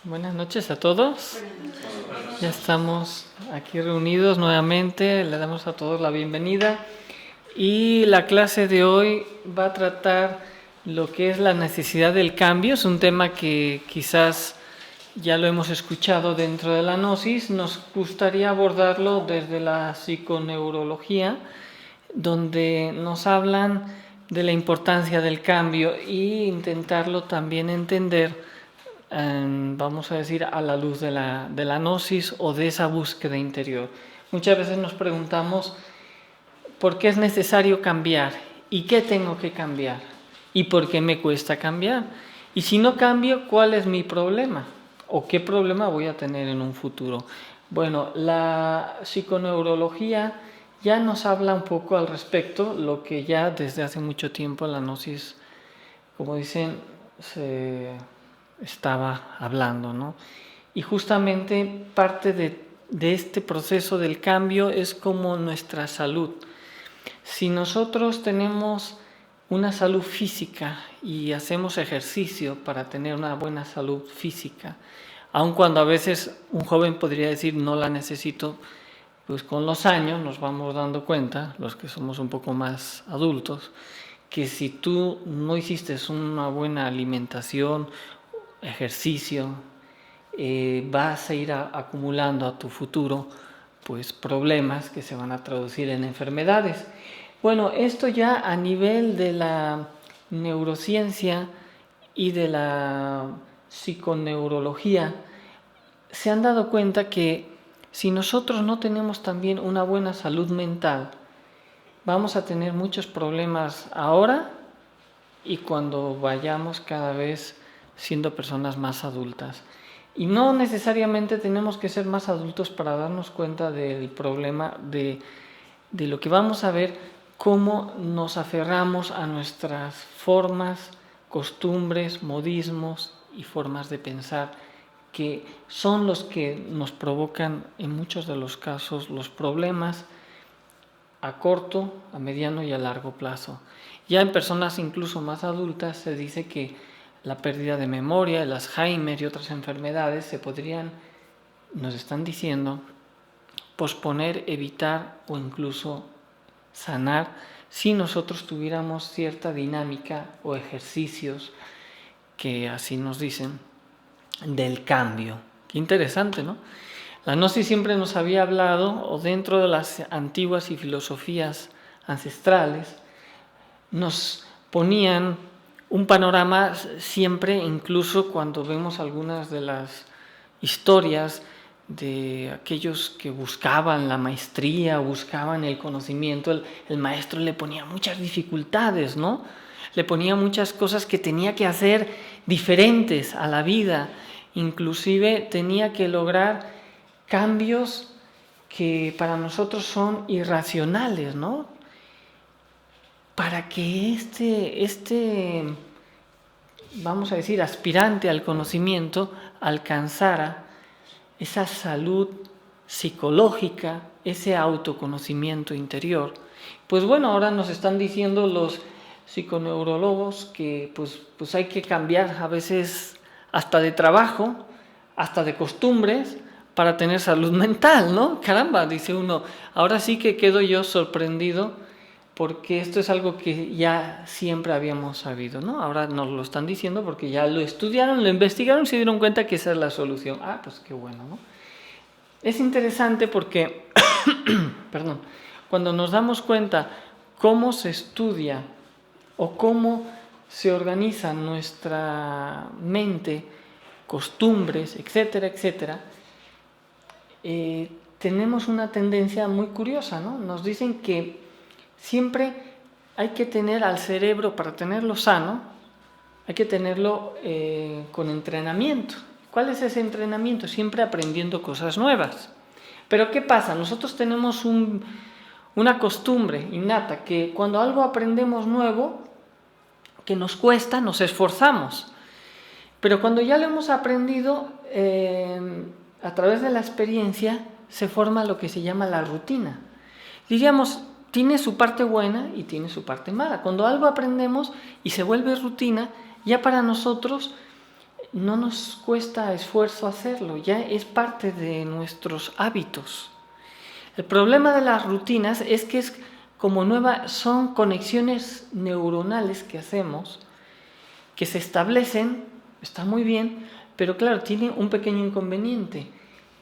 Buenas noches a todos. Ya estamos aquí reunidos nuevamente. Le damos a todos la bienvenida. Y la clase de hoy va a tratar lo que es la necesidad del cambio. Es un tema que quizás ya lo hemos escuchado dentro de la gnosis. Nos gustaría abordarlo desde la psiconeurología, donde nos hablan de la importancia del cambio e intentarlo también entender, vamos a decir, a la luz de la gnosis o de esa búsqueda interior. Muchas veces nos preguntamos por qué es necesario cambiar y qué tengo que cambiar y por qué me cuesta cambiar. Y si no cambio, ¿cuál es mi problema? ¿O qué problema voy a tener en un futuro? Bueno, la psiconeurología ya nos habla un poco al respecto, lo que ya desde hace mucho tiempo la gnosis, como dicen, se estaba hablando, ¿no? Y justamente parte de este proceso del cambio es como nuestra salud. Si nosotros tenemos una salud física y hacemos ejercicio para tener una buena salud física, aun cuando a veces un joven podría decir no la necesito, pues con los años nos vamos dando cuenta, los que somos un poco más adultos, que si tú no hiciste una buena alimentación, ejercicio, vas a ir acumulando a tu futuro pues problemas que se van a traducir en enfermedades. Bueno, esto ya a nivel de la neurociencia y de la psiconeurología se han dado cuenta que si nosotros no tenemos también una buena salud mental, vamos a tener muchos problemas ahora y cuando vayamos cada vez siendo personas más adultas. Y no necesariamente tenemos que ser más adultos para darnos cuenta del problema de lo que vamos a ver, cómo nos aferramos a nuestras formas, costumbres, modismos y formas de pensar, que son los que nos provocan en muchos de los casos los problemas a corto, a mediano y a largo plazo. Ya en personas incluso más adultas se dice que la pérdida de memoria, el Alzheimer y otras enfermedades se podrían, nos están diciendo, posponer, evitar o incluso sanar si nosotros tuviéramos cierta dinámica o ejercicios que así nos dicen del cambio. Qué interesante, ¿no? La gnosis siempre nos había hablado, o dentro de las antiguas y filosofías ancestrales, nos ponían un panorama siempre, incluso cuando vemos algunas de las historias de aquellos que buscaban la maestría, buscaban el conocimiento, el maestro le ponía muchas dificultades, ¿no? Le ponía muchas cosas que tenía que hacer diferentes a la vida, inclusive tenía que lograr cambios que para nosotros son irracionales, ¿no? Para que vamos a decir, aspirante al conocimiento alcanzara esa salud psicológica, ese autoconocimiento interior. Pues bueno, ahora nos están diciendo los psiconeurólogos que pues hay que cambiar a veces hasta de trabajo, hasta de costumbres, para tener salud mental, ¿no? Caramba, dice uno, ahora sí que quedo yo sorprendido porque esto es algo que ya siempre habíamos sabido, ¿no? Ahora nos lo están diciendo porque ya lo estudiaron, lo investigaron y se dieron cuenta que esa es la solución. Ah, pues qué bueno, ¿no? Es interesante porque, perdón, cuando nos damos cuenta cómo se estudia o cómo se organiza nuestra mente, costumbres, etcétera, etcétera, tenemos una tendencia muy curiosa, ¿no? Nos dicen que siempre hay que tener al cerebro, para tenerlo sano, hay que tenerlo con entrenamiento. ¿Cuál es ese entrenamiento? Siempre aprendiendo cosas nuevas. Pero ¿qué pasa? Nosotros tenemos una costumbre innata que cuando algo aprendemos nuevo, que nos cuesta, nos esforzamos. Pero cuando ya lo hemos aprendido, a través de la experiencia, se forma lo que se llama la rutina. Diríamos, tiene su parte buena y tiene su parte mala. Cuando algo aprendemos y se vuelve rutina, ya para nosotros no nos cuesta esfuerzo hacerlo, ya es parte de nuestros hábitos. El problema de las rutinas es que son conexiones neuronales que hacemos, que se establecen, está muy bien, pero claro, tiene un pequeño inconveniente,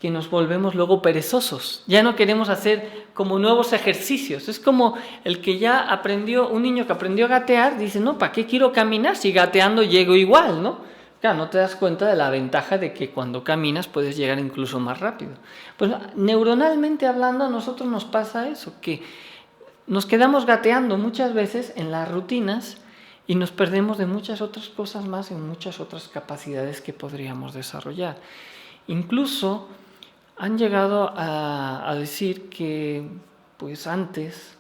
que nos volvemos luego perezosos. Ya no queremos hacer como nuevos ejercicios. Es como un niño que aprendió a gatear, dice, no, ¿para qué quiero caminar si gateando llego igual, no? Claro, no te das cuenta de la ventaja de que cuando caminas puedes llegar incluso más rápido. Pues neuronalmente hablando, a nosotros nos pasa eso, que nos quedamos gateando muchas veces en las rutinas y nos perdemos de muchas otras cosas más y muchas otras capacidades que podríamos desarrollar. Incluso han llegado a decir que pues antes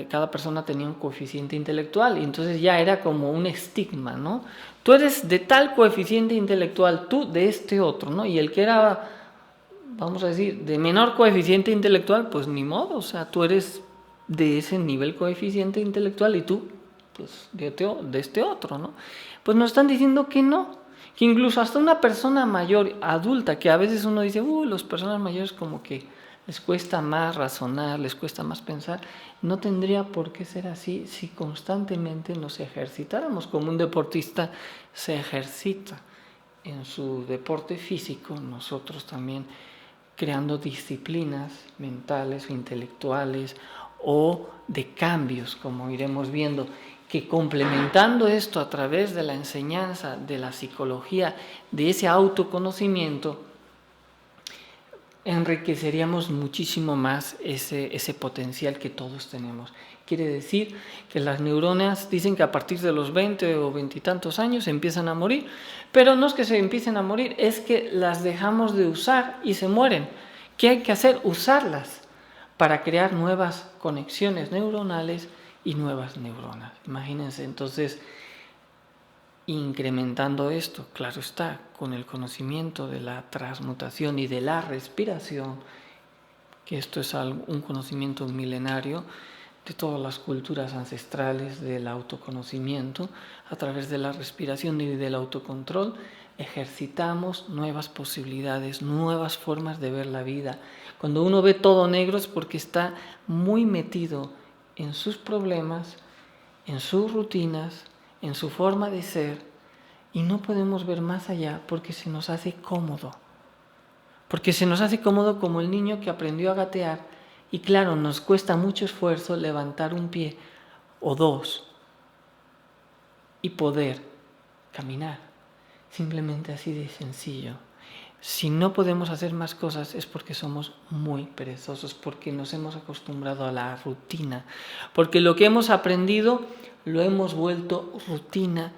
cada persona tenía un coeficiente intelectual y entonces ya era como un estigma, ¿no? Tú eres de tal coeficiente intelectual, tú de este otro, ¿no? Y el que era, vamos a decir, de menor coeficiente intelectual, pues ni modo, o sea, tú eres de ese nivel coeficiente intelectual y tú, pues de este otro, ¿no? Pues nos están diciendo que no, que incluso hasta una persona mayor, adulta, que a veces uno dice, las personas mayores como que les cuesta más razonar, les cuesta más pensar, no tendría por qué ser así si constantemente nos ejercitáramos como un deportista se ejercita en su deporte físico, nosotros también creando disciplinas mentales o intelectuales o de cambios, como iremos viendo, que complementando esto a través de la enseñanza, de la psicología, de ese autoconocimiento, enriqueceríamos muchísimo más ese potencial que todos tenemos. Quiere decir que las neuronas dicen que a partir de los 20 o 20 y tantos años empiezan a morir, pero no es que se empiecen a morir, es que las dejamos de usar y se mueren. ¿Qué hay que hacer? Usarlas para crear nuevas conexiones neuronales y nuevas neuronas. Imagínense, entonces, incrementando esto, claro está, con el conocimiento de la transmutación y de la respiración, que esto es un conocimiento milenario de todas las culturas ancestrales del autoconocimiento, a través de la respiración y del autocontrol, ejercitamos nuevas posibilidades, nuevas formas de ver la vida. Cuando uno ve todo negro es porque está muy metido en sus problemas, en sus rutinas, en su forma de ser, y no podemos ver más allá porque se nos hace cómodo. Porque se nos hace cómodo como el niño que aprendió a gatear y claro, nos cuesta mucho esfuerzo levantar un pie o dos y poder caminar. Simplemente así de sencillo. Si no podemos hacer más cosas es porque somos muy perezosos, porque nos hemos acostumbrado a la rutina, porque lo que hemos aprendido lo hemos vuelto rutina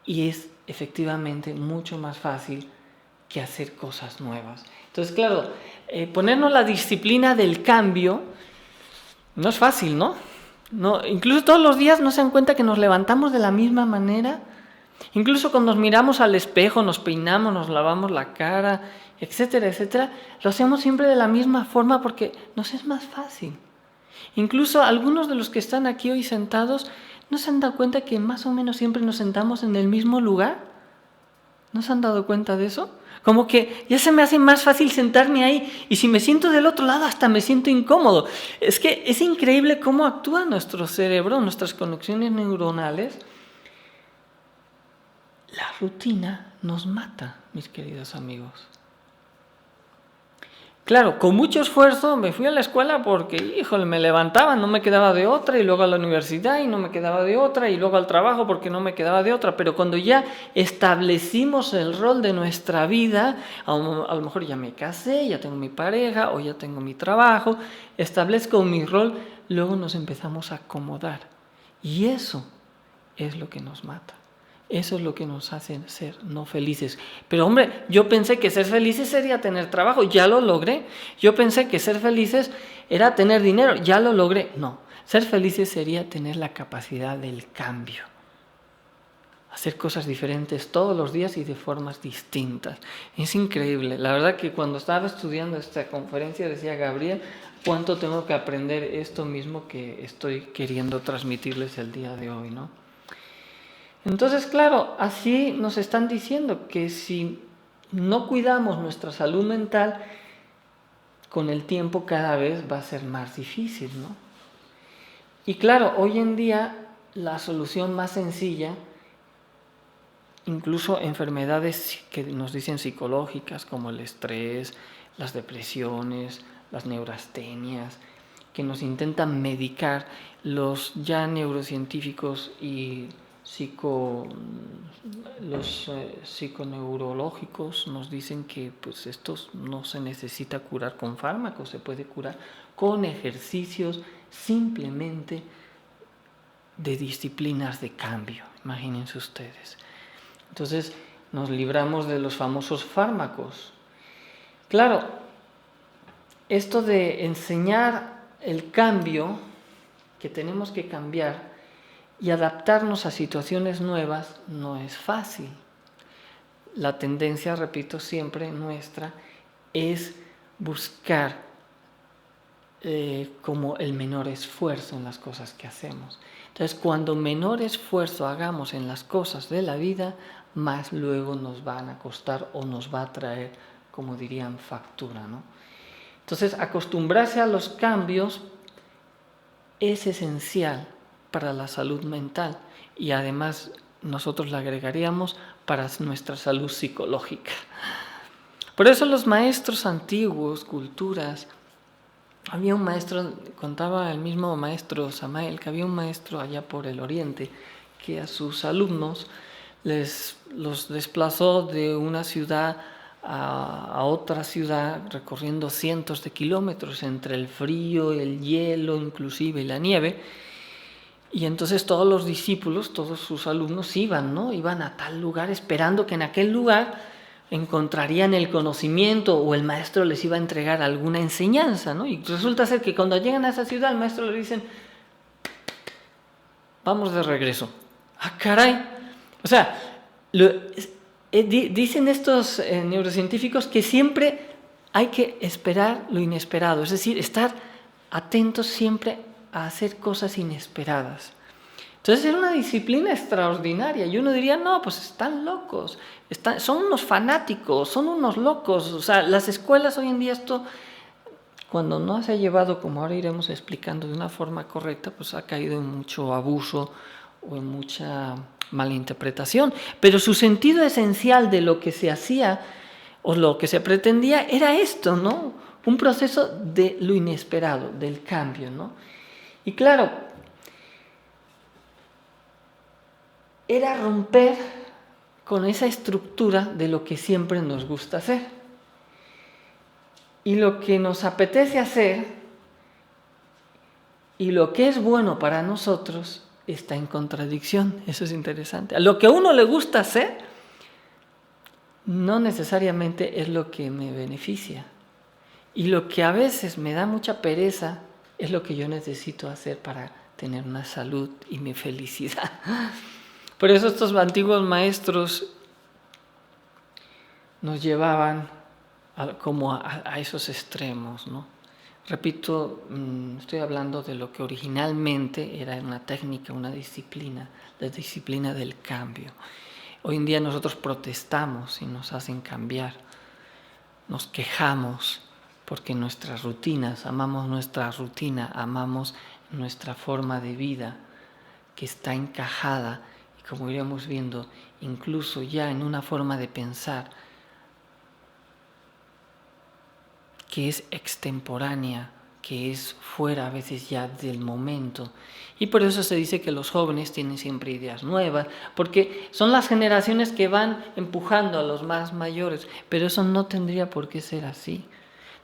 y es efectivamente mucho más fácil que hacer cosas nuevas. Entonces, claro, ponernos la disciplina del cambio no es fácil, ¿no? Incluso todos los días no se dan cuenta que nos levantamos de la misma manera. Incluso cuando nos miramos al espejo, nos peinamos, nos lavamos la cara, etcétera, etcétera, lo hacemos siempre de la misma forma porque nos es más fácil. Incluso algunos de los que están aquí hoy sentados no se han dado cuenta que más o menos siempre nos sentamos en el mismo lugar. ¿No se han dado cuenta de eso? Como que ya se me hace más fácil sentarme ahí y si me siento del otro lado hasta me siento incómodo. Es que es increíble cómo actúa nuestro cerebro, nuestras conexiones neuronales. La rutina nos mata, mis queridos amigos. Claro, con mucho esfuerzo me fui a la escuela porque, híjole, me levantaba, no me quedaba de otra, y luego a la universidad y no me quedaba de otra, y luego al trabajo porque no me quedaba de otra. Pero cuando ya establecimos el rol de nuestra vida, a lo mejor ya me casé, ya tengo mi pareja o ya tengo mi trabajo, establezco mi rol, luego nos empezamos a acomodar. Y eso es lo que nos mata. Eso es lo que nos hace ser no felices. Pero hombre, yo pensé que ser felices sería tener trabajo, ya lo logré. Yo pensé que ser felices era tener dinero, ya lo logré. No, ser felices sería tener la capacidad del cambio. Hacer cosas diferentes todos los días y de formas distintas. Es increíble. La verdad que cuando estaba estudiando esta conferencia decía Gabriel, cuánto tengo que aprender esto mismo que estoy queriendo transmitirles el día de hoy, ¿no? Entonces, claro, así nos están diciendo que si no cuidamos nuestra salud mental, con el tiempo cada vez va a ser más difícil, ¿no? Y claro, hoy en día la solución más sencilla, incluso enfermedades que nos dicen psicológicas como el estrés, las depresiones, las neurastenias, que nos intentan medicar, los ya neurocientíficos y los psiconeurológicos nos dicen que pues esto no se necesita curar con fármacos, se puede curar con ejercicios simplemente de disciplinas de cambio, imagínense ustedes. Entonces nos libramos de los famosos fármacos. Claro, esto de enseñar el cambio, que tenemos que cambiar y adaptarnos a situaciones nuevas, no es fácil. La tendencia, repito siempre, nuestra es buscar como el menor esfuerzo en las cosas que hacemos. Entonces, cuando menor esfuerzo hagamos en las cosas de la vida, más luego nos van a costar o nos va a traer, como dirían, factura, ¿no? Entonces, acostumbrarse a los cambios es esencial para la salud mental y además nosotros le agregaríamos para nuestra salud psicológica. Por eso los maestros antiguos, culturas, había un maestro, contaba el mismo maestro Samael, que había un maestro allá por el oriente que a sus alumnos los desplazó de una ciudad a otra ciudad recorriendo cientos de kilómetros entre el frío, el hielo, inclusive la nieve. Y entonces todos los discípulos, todos sus alumnos iban, ¿no? Iban a tal lugar esperando que en aquel lugar encontrarían el conocimiento o el maestro les iba a entregar alguna enseñanza, ¿no? Y resulta ser que cuando llegan a esa ciudad, el maestro le dicen, vamos de regreso. ¡Ah, caray! O sea, dicen estos neurocientíficos que siempre hay que esperar lo inesperado, es decir, estar atentos siempre a hacer cosas inesperadas. Entonces era una disciplina extraordinaria y uno diría, no, pues están locos, son unos fanáticos, son unos locos. O sea, las escuelas hoy en día esto, cuando no se ha llevado, como ahora iremos explicando, de una forma correcta, pues ha caído en mucho abuso o en mucha malinterpretación. Pero su sentido esencial de lo que se hacía o lo que se pretendía era esto, ¿no? Un proceso de lo inesperado, del cambio, ¿no? Y claro, era romper con esa estructura de lo que siempre nos gusta hacer. Y lo que nos apetece hacer y lo que es bueno para nosotros está en contradicción. Eso es interesante. A lo que a uno le gusta hacer no necesariamente es lo que me beneficia. Y lo que a veces me da mucha pereza es lo que yo necesito hacer para tener una salud y mi felicidad. Por eso estos antiguos maestros nos llevaban a esos extremos, ¿no? Repito, estoy hablando de lo que originalmente era una técnica, una disciplina, la disciplina del cambio. Hoy en día nosotros protestamos y nos hacen cambiar, nos quejamos porque nuestras rutinas, amamos nuestra rutina, amamos nuestra forma de vida que está encajada y, como iremos viendo, incluso ya en una forma de pensar que es extemporánea, que es fuera a veces ya del momento. Y por eso se dice que los jóvenes tienen siempre ideas nuevas, porque son las generaciones que van empujando a los más mayores, pero eso no tendría por qué ser así.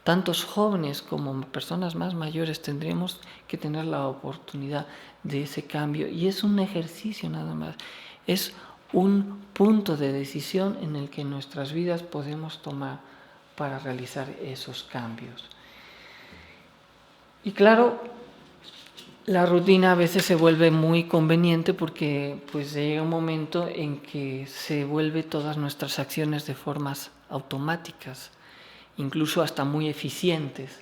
Tantos jóvenes como personas más mayores tendríamos que tener la oportunidad de ese cambio, y es un ejercicio nada más, es un punto de decisión en el que en nuestras vidas podemos tomar para realizar esos cambios. Y claro, la rutina a veces se vuelve muy conveniente porque pues llega un momento en que se vuelve todas nuestras acciones de formas automáticas, incluso hasta muy eficientes,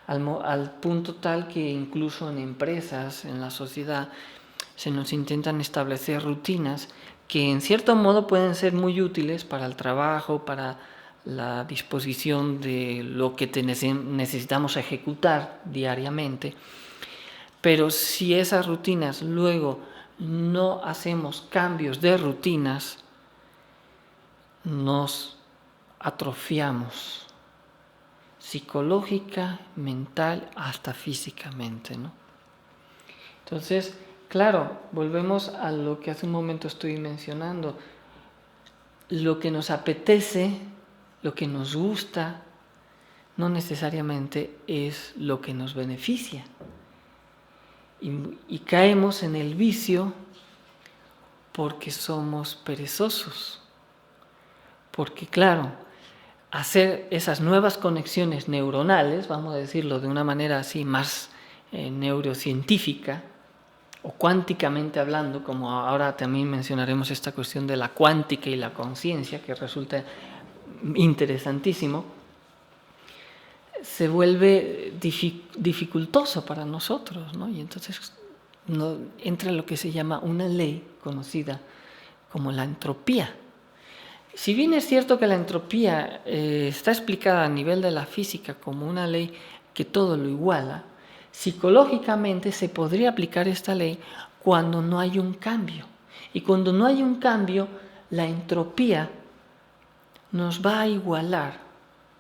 al punto tal que incluso en empresas, en la sociedad, se nos intentan establecer rutinas que en cierto modo pueden ser muy útiles para el trabajo, para la disposición de lo que necesitamos ejecutar diariamente. Pero si esas rutinas luego no hacemos cambios de rutinas, nos atrofiamos psicológica, mental, hasta físicamente, ¿no? Entonces, claro, volvemos a lo que hace un momento estoy mencionando. Lo que nos apetece, lo que nos gusta, no necesariamente es lo que nos beneficia. Y caemos en el vicio porque somos perezosos. Porque, claro, hacer esas nuevas conexiones neuronales, vamos a decirlo de una manera así más neurocientífica, o cuánticamente hablando, como ahora también mencionaremos esta cuestión de la cuántica y la conciencia, que resulta interesantísimo, se vuelve dificultoso para nosotros, ¿no? Y entonces entra lo que se llama una ley conocida como la entropía. Si bien es cierto que la entropía está explicada a nivel de la física como una ley que todo lo iguala, psicológicamente se podría aplicar esta ley cuando no hay un cambio. Y cuando no hay un cambio, la entropía nos va a igualar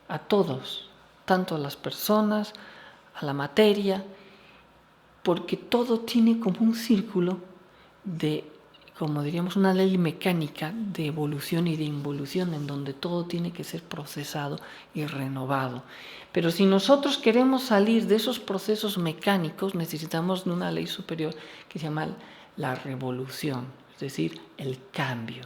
a todos, tanto a las personas, a la materia, porque todo tiene como un círculo de, como diríamos, una ley mecánica de evolución y de involución, en donde todo tiene que ser procesado y renovado. Pero si nosotros queremos salir de esos procesos mecánicos, necesitamos de una ley superior que se llama la revolución, es decir, el cambio.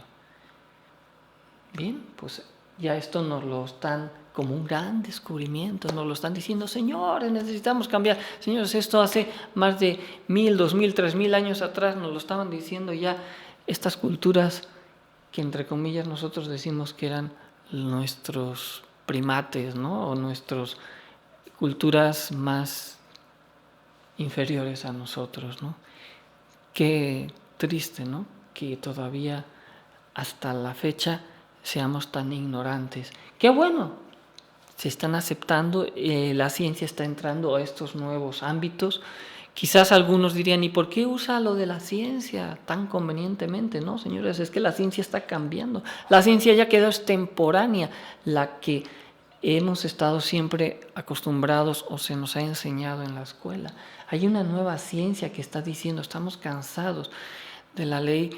Bien, pues ya esto nos lo están, como un gran descubrimiento, nos lo están diciendo, señores, necesitamos cambiar. Señores, esto hace más de 1000, 2000, 3000 años atrás nos lo estaban diciendo ya estas culturas que entre comillas nosotros decimos que eran nuestros primates, ¿no? O nuestras culturas más inferiores a nosotros, ¿no? Qué triste, ¿no? Que todavía hasta la fecha seamos tan ignorantes. Qué bueno, se están aceptando, la ciencia está entrando a estos nuevos ámbitos. Quizás algunos dirían, ¿y por qué usa lo de la ciencia tan convenientemente? No, señores, es que la ciencia está cambiando. La ciencia ya quedó extemporánea, la que hemos estado siempre acostumbrados o se nos ha enseñado en la escuela. Hay una nueva ciencia que está diciendo, estamos cansados de la ley,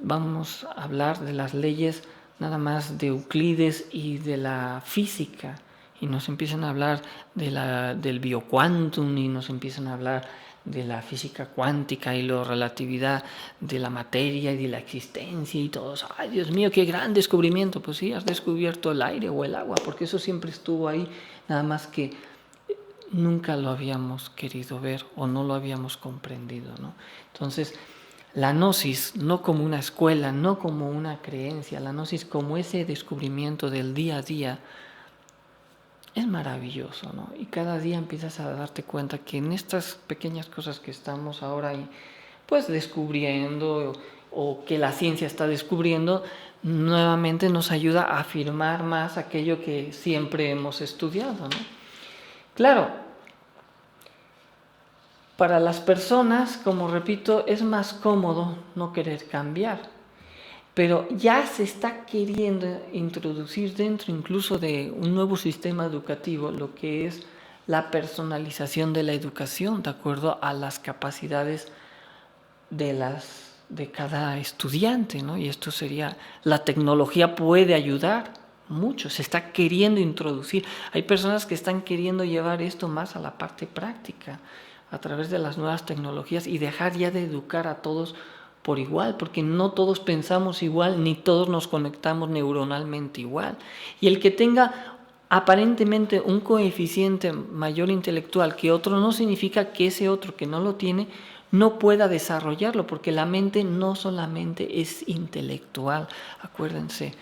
vamos a hablar de las leyes nada más de Euclides y de la física, y nos empiezan a hablar del bioquantum, y nos empiezan a hablar de la física cuántica y la relatividad de la materia y de la existencia y todo eso. ¡Ay, Dios mío, qué gran descubrimiento! Pues sí, has descubierto el aire o el agua, porque eso siempre estuvo ahí, nada más que nunca lo habíamos querido ver o no lo habíamos comprendido, ¿no? Entonces, la gnosis, no como una escuela, no como una creencia, la gnosis como ese descubrimiento del día a día, es maravilloso, ¿no? Y cada día empiezas a darte cuenta que en estas pequeñas cosas que estamos ahora ahí, pues descubriendo, o que la ciencia está descubriendo, nuevamente nos ayuda a afirmar más aquello que siempre hemos estudiado, ¿no? Claro, para las personas, como repito, es más cómodo no querer cambiar, pero ya se está queriendo introducir dentro incluso de un nuevo sistema educativo lo que es la personalización de la educación, de acuerdo a las capacidades de cada estudiante, ¿no? Y esto sería, la tecnología puede ayudar mucho, se está queriendo introducir. Hay personas que están queriendo llevar esto más a la parte práctica, a través de las nuevas tecnologías, y dejar ya de educar a todos por igual, porque no todos pensamos igual, ni todos nos conectamos neuronalmente igual. Y el que tenga aparentemente un coeficiente mayor intelectual que otro, no significa que ese otro que no lo tiene no pueda desarrollarlo, porque la mente no solamente es intelectual. Acuérdense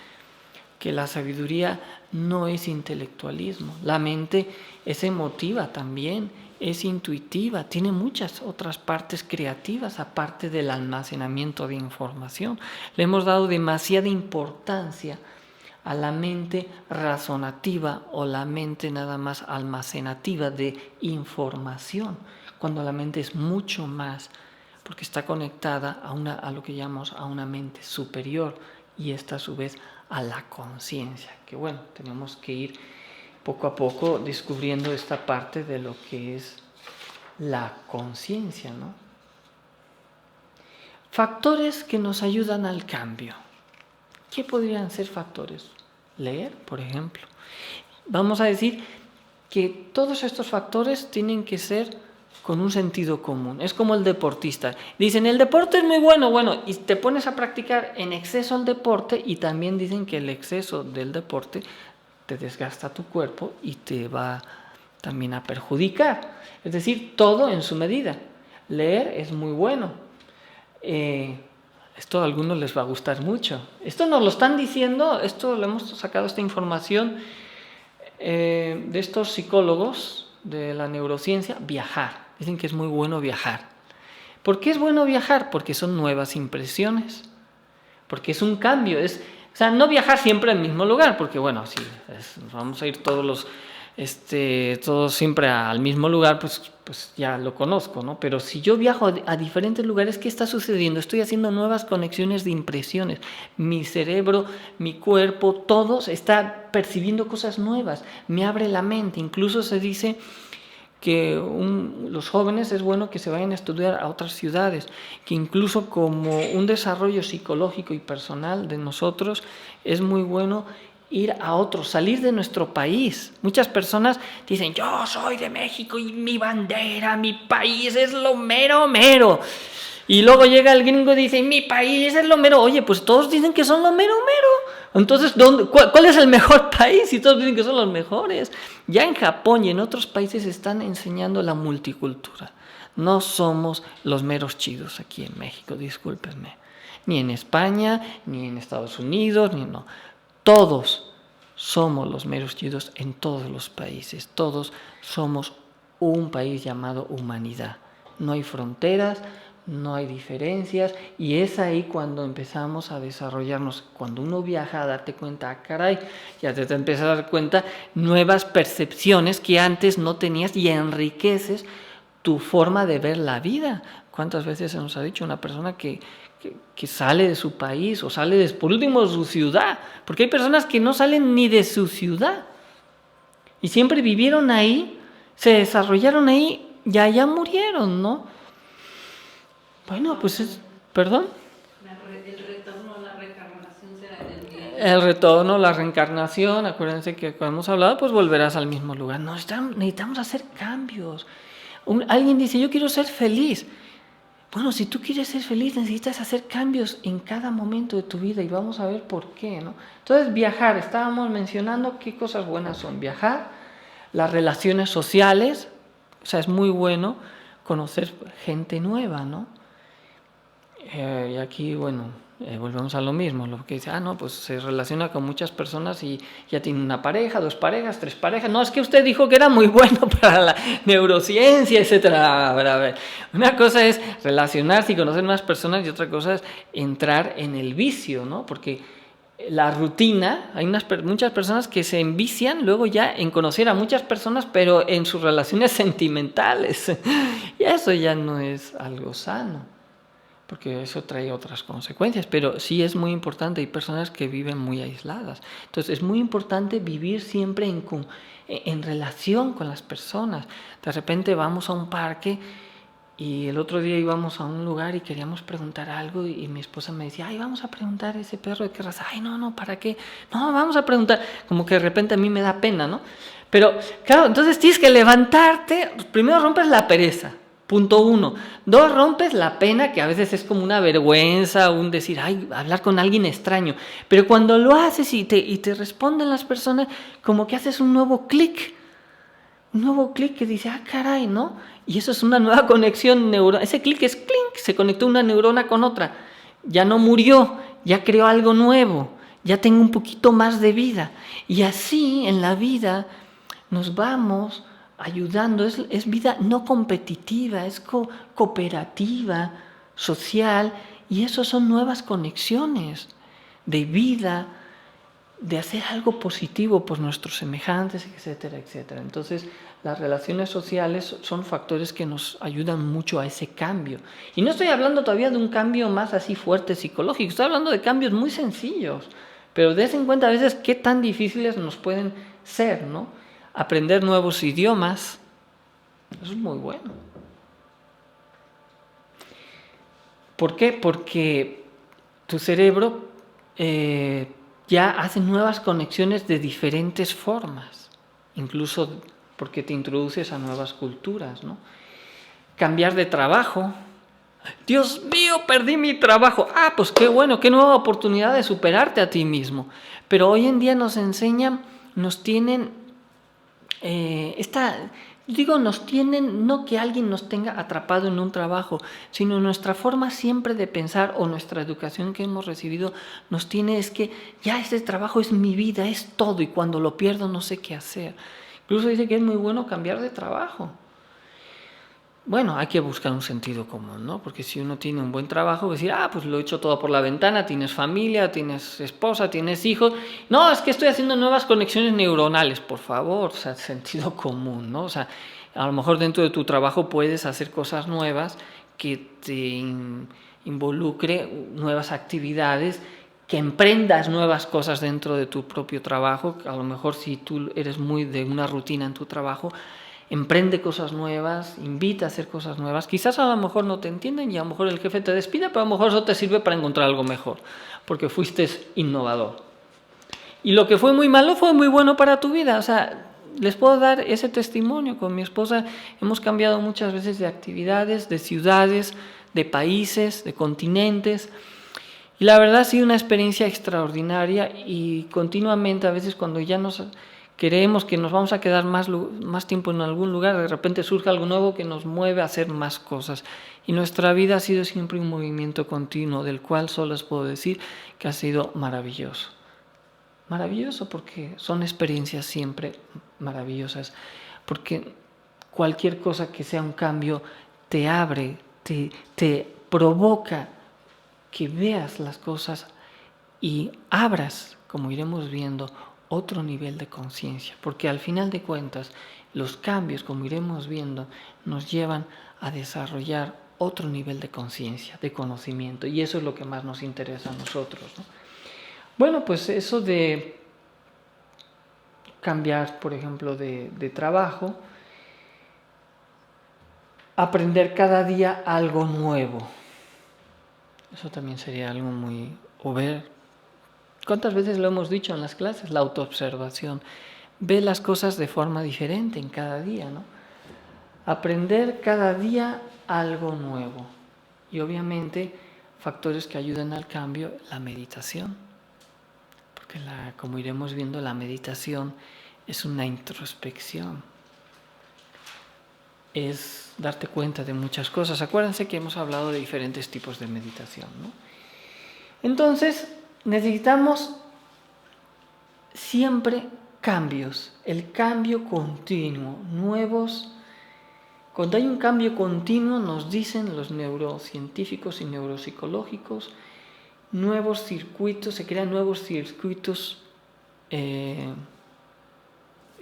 que la sabiduría no es intelectualismo, la mente es emotiva también, es intuitiva, tiene muchas otras partes creativas aparte del almacenamiento de información. Le hemos dado demasiada importancia a la mente razonativa o la mente nada más almacenativa de información, cuando la mente es mucho más, porque está conectada a lo que llamamos a una mente superior, y esta a su vez a la conciencia, que bueno, tenemos que ir poco a poco descubriendo esta parte de lo que es la conciencia, ¿no? Factores que nos ayudan al cambio. ¿Qué podrían ser factores? Leer, por ejemplo. Vamos a decir que todos estos factores tienen que ser con un sentido común. Es como el deportista. Dicen, el deporte es muy bueno, y te pones a practicar en exceso el deporte, y también dicen que el exceso del deporte te desgasta tu cuerpo y te va también a perjudicar. Es decir, todo en su medida. Leer es muy bueno. Esto a algunos les va a gustar mucho. Esto nos lo están diciendo, esto lo hemos sacado, esta información de estos psicólogos de la neurociencia. Viajar. Dicen que es muy bueno viajar. ¿Por qué es bueno viajar? Porque son nuevas impresiones. Porque es un cambio. O sea, no viajar siempre al mismo lugar, porque bueno, si vamos a ir todos siempre al mismo lugar, pues ya lo conozco, ¿no? Pero si yo viajo a diferentes lugares, ¿qué está sucediendo? Estoy haciendo nuevas conexiones de impresiones. Mi cerebro, mi cuerpo, todo está percibiendo cosas nuevas. Me abre la mente. Incluso se dice que los jóvenes es bueno que se vayan a estudiar a otras ciudades, que incluso como un desarrollo psicológico y personal de nosotros es muy bueno ir a otros, salir de nuestro país. Muchas personas dicen, yo soy de México y mi bandera, mi país es lo mero mero. Y luego llega el gringo y dice, mi país es lo mero. Oye, pues todos dicen que son lo mero mero. Entonces, ¿cuál es el mejor país? Si todos dicen que son los mejores. Ya en Japón y en otros países están enseñando la multicultura. No somos los meros chidos aquí en México, discúlpenme. Ni en España, ni en Estados Unidos, ni no. Todos somos los meros chidos en todos los países. Todos somos un país llamado humanidad. No hay fronteras, no hay diferencias, y es ahí cuando empezamos a desarrollarnos. Cuando uno viaja a darte cuenta, caray, ya te empiezas a dar cuenta nuevas percepciones que antes no tenías, y enriqueces tu forma de ver la vida. ¿Cuántas veces se nos ha dicho una persona que sale de su país o sale por último de su ciudad? Porque hay personas que no salen ni de su ciudad y siempre vivieron ahí, se desarrollaron ahí y allá murieron, ¿no? Bueno, pues ¿perdón? El retorno, la reencarnación será en el bien. El retorno, la reencarnación, acuérdense que cuando hemos hablado, pues volverás al mismo lugar. Necesitamos hacer cambios. Alguien dice, yo quiero ser feliz. Bueno, si tú quieres ser feliz, necesitas hacer cambios en cada momento de tu vida, y vamos a ver por qué, ¿no? Entonces, viajar, estábamos mencionando qué cosas buenas son. Viajar, las relaciones sociales, o sea, es muy bueno conocer gente nueva, ¿no? Y aquí, bueno, volvemos a lo mismo, lo que dice, no, pues se relaciona con muchas personas y ya tiene una pareja, 2 parejas, 3 parejas. No, es que usted dijo que era muy bueno para la neurociencia, etcétera. A ver. Una cosa es relacionarse y conocer más personas, y otra cosa es entrar en el vicio, ¿no? Porque la rutina, hay muchas personas que se envician luego ya en conocer a muchas personas, pero en sus relaciones sentimentales. Y eso ya no es algo sano, porque eso trae otras consecuencias. Pero sí es muy importante, hay personas que viven muy aisladas. Entonces es muy importante vivir siempre en relación con las personas. De repente vamos a un parque, y el otro día íbamos a un lugar y queríamos preguntar algo, y mi esposa me decía, vamos a preguntar ese perro de qué raza. No, ¿para qué? No, vamos a preguntar. Como que de repente a mí me da pena, ¿no? Pero claro, entonces tienes que levantarte. Primero rompes la pereza. Punto 1. 2, rompes la pena, que a veces es como una vergüenza, un decir, hablar con alguien extraño. Pero cuando lo haces y te responden las personas, como que haces un nuevo clic. Un nuevo clic que dice, caray, ¿no? Y eso es una nueva conexión neuronal. Ese clic es clink, se conectó una neurona con otra. Ya no murió, ya creó algo nuevo, ya tengo un poquito más de vida. Y así en la vida nos vamos ayudando, es vida no competitiva, es cooperativa, social, y eso son nuevas conexiones de vida, de hacer algo positivo por nuestros semejantes, etcétera, etcétera. Entonces, las relaciones sociales son factores que nos ayudan mucho a ese cambio. Y no estoy hablando todavía de un cambio más así fuerte psicológico, estoy hablando de cambios muy sencillos, pero des en cuenta a veces qué tan difíciles nos pueden ser, ¿no? Aprender nuevos idiomas, eso es muy bueno. ¿Por qué? Porque tu cerebro ya hace nuevas conexiones de diferentes formas, incluso porque te introduces a nuevas culturas, ¿no? Cambiar de trabajo. Dios mío, perdí mi trabajo. Ah, pues qué bueno, qué nueva oportunidad de superarte a ti mismo. Pero hoy en día nos enseñan, nos tienen nos tienen, no que alguien nos tenga atrapado en un trabajo, sino nuestra forma siempre de pensar o nuestra educación que hemos recibido nos tiene, es que ya ese trabajo es mi vida, es todo, y cuando lo pierdo no sé qué hacer. Incluso dice que es muy bueno cambiar de trabajo. Bueno, hay que buscar un sentido común, ¿no? Porque si uno tiene un buen trabajo, decir, pues lo he hecho todo por la ventana, tienes familia, tienes esposa, tienes hijos. No, es que estoy haciendo nuevas conexiones neuronales, por favor, o sea, sentido común, ¿no? O sea, a lo mejor dentro de tu trabajo puedes hacer cosas nuevas que te involucre nuevas actividades, que emprendas nuevas cosas dentro de tu propio trabajo. A lo mejor si tú eres muy de una rutina en tu trabajo, emprende cosas nuevas, invita a hacer cosas nuevas. Quizás a lo mejor no te entienden y a lo mejor el jefe te despida, pero a lo mejor eso te sirve para encontrar algo mejor, porque fuiste innovador. Y lo que fue muy malo fue muy bueno para tu vida. O sea, les puedo dar ese testimonio. Con mi esposa hemos cambiado muchas veces de actividades, de ciudades, de países, de continentes. Y la verdad ha sido una experiencia extraordinaria, y continuamente, a veces cuando ya creemos que nos vamos a quedar más tiempo en algún lugar, de repente surge algo nuevo que nos mueve a hacer más cosas. Y nuestra vida ha sido siempre un movimiento continuo, del cual solo les puedo decir que ha sido maravilloso. Maravilloso porque son experiencias siempre maravillosas, porque cualquier cosa que sea un cambio te abre, te provoca que veas las cosas y abras, como iremos viendo, otro nivel de conciencia, porque al final de cuentas los cambios, como iremos viendo, nos llevan a desarrollar otro nivel de conciencia, de conocimiento, y eso es lo que más nos interesa a nosotros, ¿no? Bueno, pues eso de cambiar, por ejemplo, de trabajo, aprender cada día algo nuevo, eso también sería algo muy... o ver, ¿cuántas veces lo hemos dicho en las clases? La autoobservación. Ve las cosas de forma diferente en cada día, ¿no? Aprender cada día algo nuevo. Y obviamente factores que ayudan al cambio, la meditación. Porque como iremos viendo, la meditación es una introspección. Es darte cuenta de muchas cosas. Acuérdense que hemos hablado de diferentes tipos de meditación, ¿no? Entonces, necesitamos siempre cambios, el cambio continuo, nuevos. Cuando hay un cambio continuo, nos dicen los neurocientíficos y neuropsicológicos, nuevos circuitos, se crean nuevos circuitos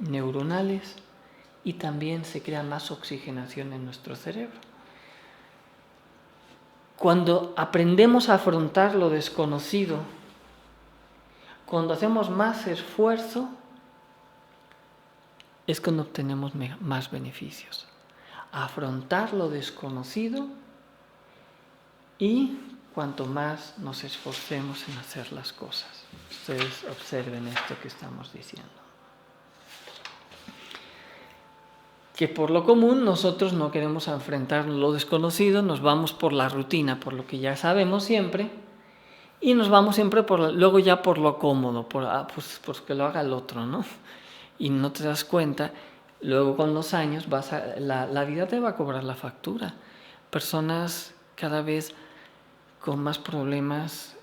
neuronales, y también se crea más oxigenación en nuestro cerebro. Cuando aprendemos a afrontar lo desconocido, cuando hacemos más esfuerzo, es cuando obtenemos más beneficios. Afrontar lo desconocido, y cuanto más nos esforcemos en hacer las cosas. Ustedes observen esto que estamos diciendo. Que por lo común nosotros no queremos enfrentar lo desconocido, nos vamos por la rutina, por lo que ya sabemos siempre, y nos vamos siempre luego ya por lo cómodo, pues que lo haga el otro, ¿no? Y no te das cuenta, luego con los años la vida te va a cobrar la factura. Personas cada vez con más problemas,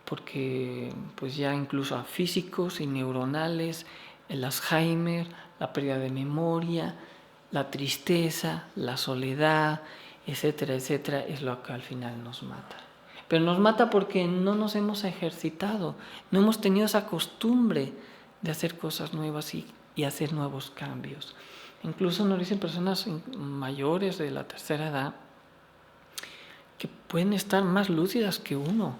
porque pues ya incluso físicos y neuronales, el Alzheimer, la pérdida de memoria, la tristeza, la soledad, etcétera, etcétera, es lo que al final nos mata. Pero nos mata porque no nos hemos ejercitado, no hemos tenido esa costumbre de hacer cosas nuevas y hacer nuevos cambios. Incluso nos dicen personas mayores de la tercera edad que pueden estar más lúcidas que uno,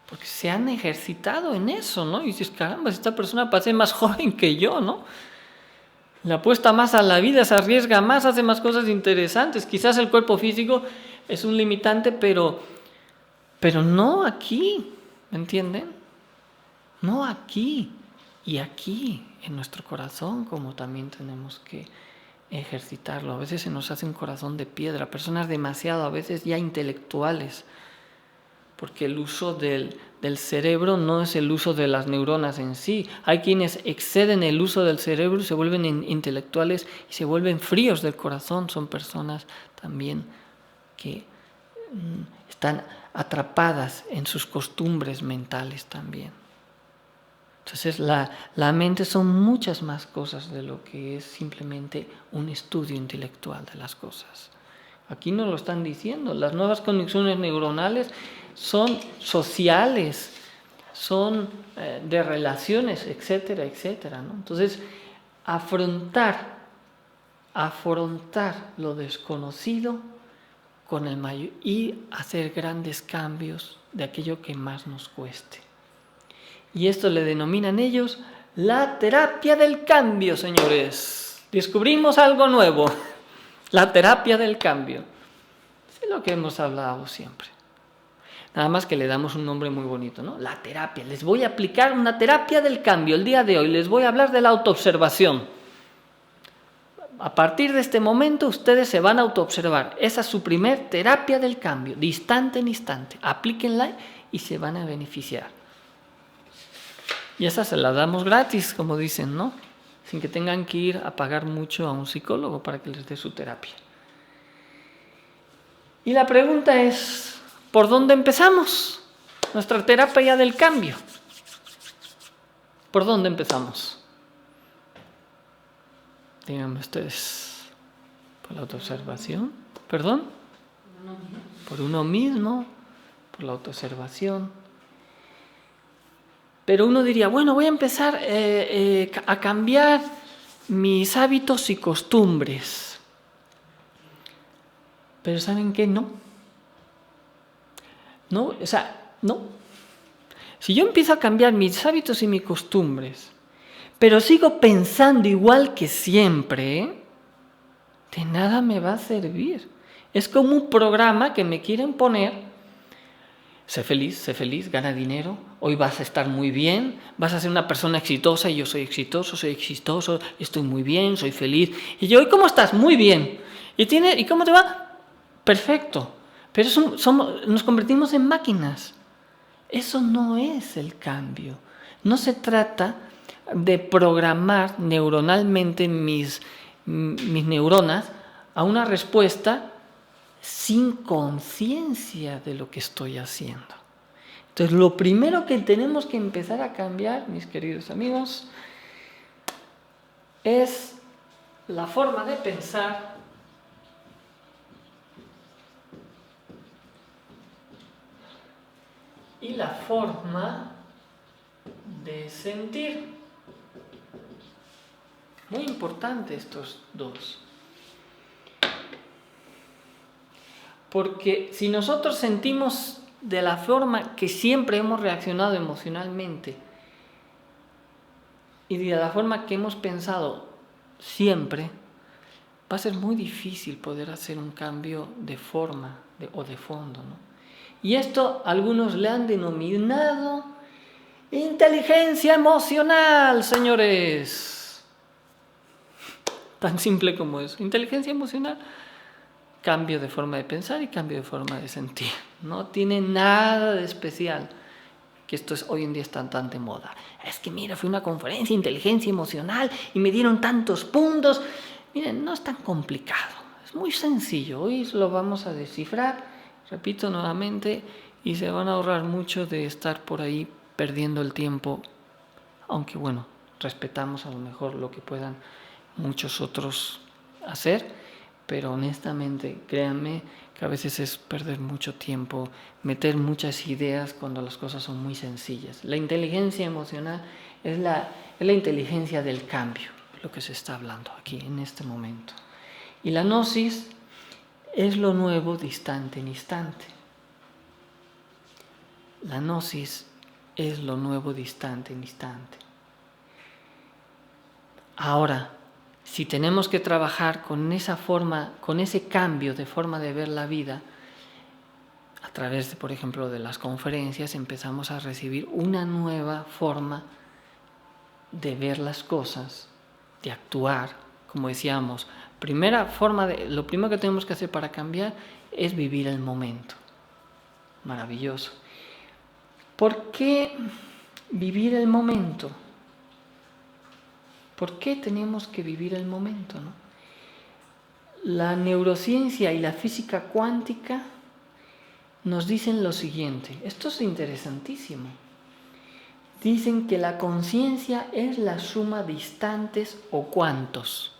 porque se han ejercitado en eso, ¿no? Y dices, caramba, esta persona parece más joven que yo, ¿no? Le apuesta más a la vida, se arriesga más, hace más cosas interesantes. Quizás el cuerpo físico es un limitante, pero no aquí, ¿me entienden? No aquí y aquí, en nuestro corazón, como también tenemos que ejercitarlo. A veces se nos hace un corazón de piedra, personas demasiado, a veces ya intelectuales, porque el uso del cerebro no es el uso de las neuronas en sí. Hay quienes exceden el uso del cerebro, se vuelven intelectuales y se vuelven fríos del corazón. Son personas también que están atrapadas en sus costumbres mentales también. Entonces la mente son muchas más cosas de lo que es simplemente un estudio intelectual de las cosas. Aquí nos lo están diciendo, las nuevas conexiones neuronales son sociales, son de relaciones, etcétera, etcétera, ¿no? Entonces, afrontar lo desconocido con el mayor y hacer grandes cambios de aquello que más nos cueste. Y esto le denominan ellos la terapia del cambio, señores. Descubrimos algo nuevo, la terapia del cambio. Es lo que hemos hablado siempre. Nada más que le damos un nombre muy bonito, ¿no? La terapia. Les voy a aplicar una terapia del cambio. El día de hoy les voy a hablar de la autoobservación. A partir de este momento ustedes se van a autoobservar. Esa es su primer terapia del cambio, de instante en instante. Aplíquenla y se van a beneficiar. Y esa se la damos gratis, como dicen, ¿no? Sin que tengan que ir a pagar mucho a un psicólogo para que les dé su terapia. Y la pregunta es, ¿por dónde empezamos? Nuestra terapia del cambio. ¿Por dónde empezamos? Díganme ustedes. ¿Por la autoobservación? ¿Perdón? Por uno mismo, por la autoobservación. Pero uno diría, bueno, voy a empezar a cambiar mis hábitos y costumbres. Pero ¿saben qué? No. No, o sea, no. Si yo empiezo a cambiar mis hábitos y mis costumbres, pero sigo pensando igual que siempre, de nada me va a servir. Es como un programa que me quieren poner. Sé feliz, gana dinero, hoy vas a estar muy bien, vas a ser una persona exitosa y yo soy exitoso, estoy muy bien, soy feliz. Y yo, ¿y cómo estás? Muy bien. ¿Y cómo te va? Perfecto. Pero nos convertimos en máquinas. Eso no es el cambio. No se trata de programar neuronalmente mis neuronas a una respuesta sin conciencia de lo que estoy haciendo. Entonces, lo primero que tenemos que empezar a cambiar, mis queridos amigos, es la forma de pensar y la forma de sentir. Muy importante estos dos. Porque si nosotros sentimos de la forma que siempre hemos reaccionado emocionalmente y de la forma que hemos pensado siempre, va a ser muy difícil poder hacer un cambio de forma o de fondo, ¿no? Y esto algunos le han denominado inteligencia emocional, señores. Tan simple como eso. Inteligencia emocional. Cambio de forma de pensar y cambio de forma de sentir. No tiene nada de especial. Que esto hoy en día está tan de moda. Es que mira, fui a una conferencia de inteligencia emocional y me dieron tantos puntos. Miren, no es tan complicado. Es muy sencillo. Hoy lo vamos a descifrar, repito nuevamente, y se van a ahorrar mucho de estar por ahí perdiendo el tiempo. Aunque bueno, respetamos a lo mejor lo que puedan muchos otros hacer, pero honestamente, créanme que a veces es perder mucho tiempo, meter muchas ideas cuando las cosas son muy sencillas. La inteligencia emocional es la inteligencia del cambio, lo que se está hablando aquí en este momento. Y la gnosis es lo nuevo de instante en instante. La gnosis es lo nuevo de instante en instante. Ahora, si tenemos que trabajar con esa forma, con ese cambio de forma de ver la vida, a través de, por ejemplo, de las conferencias, empezamos a recibir una nueva forma de ver las cosas, de actuar. Como decíamos, lo primero que tenemos que hacer para cambiar es vivir el momento. Maravilloso. ¿Por qué vivir el momento? ¿Por qué tenemos que vivir el momento, no? La neurociencia y la física cuántica nos dicen lo siguiente. Esto es interesantísimo. Dicen que la conciencia es la suma de instantes o cuantos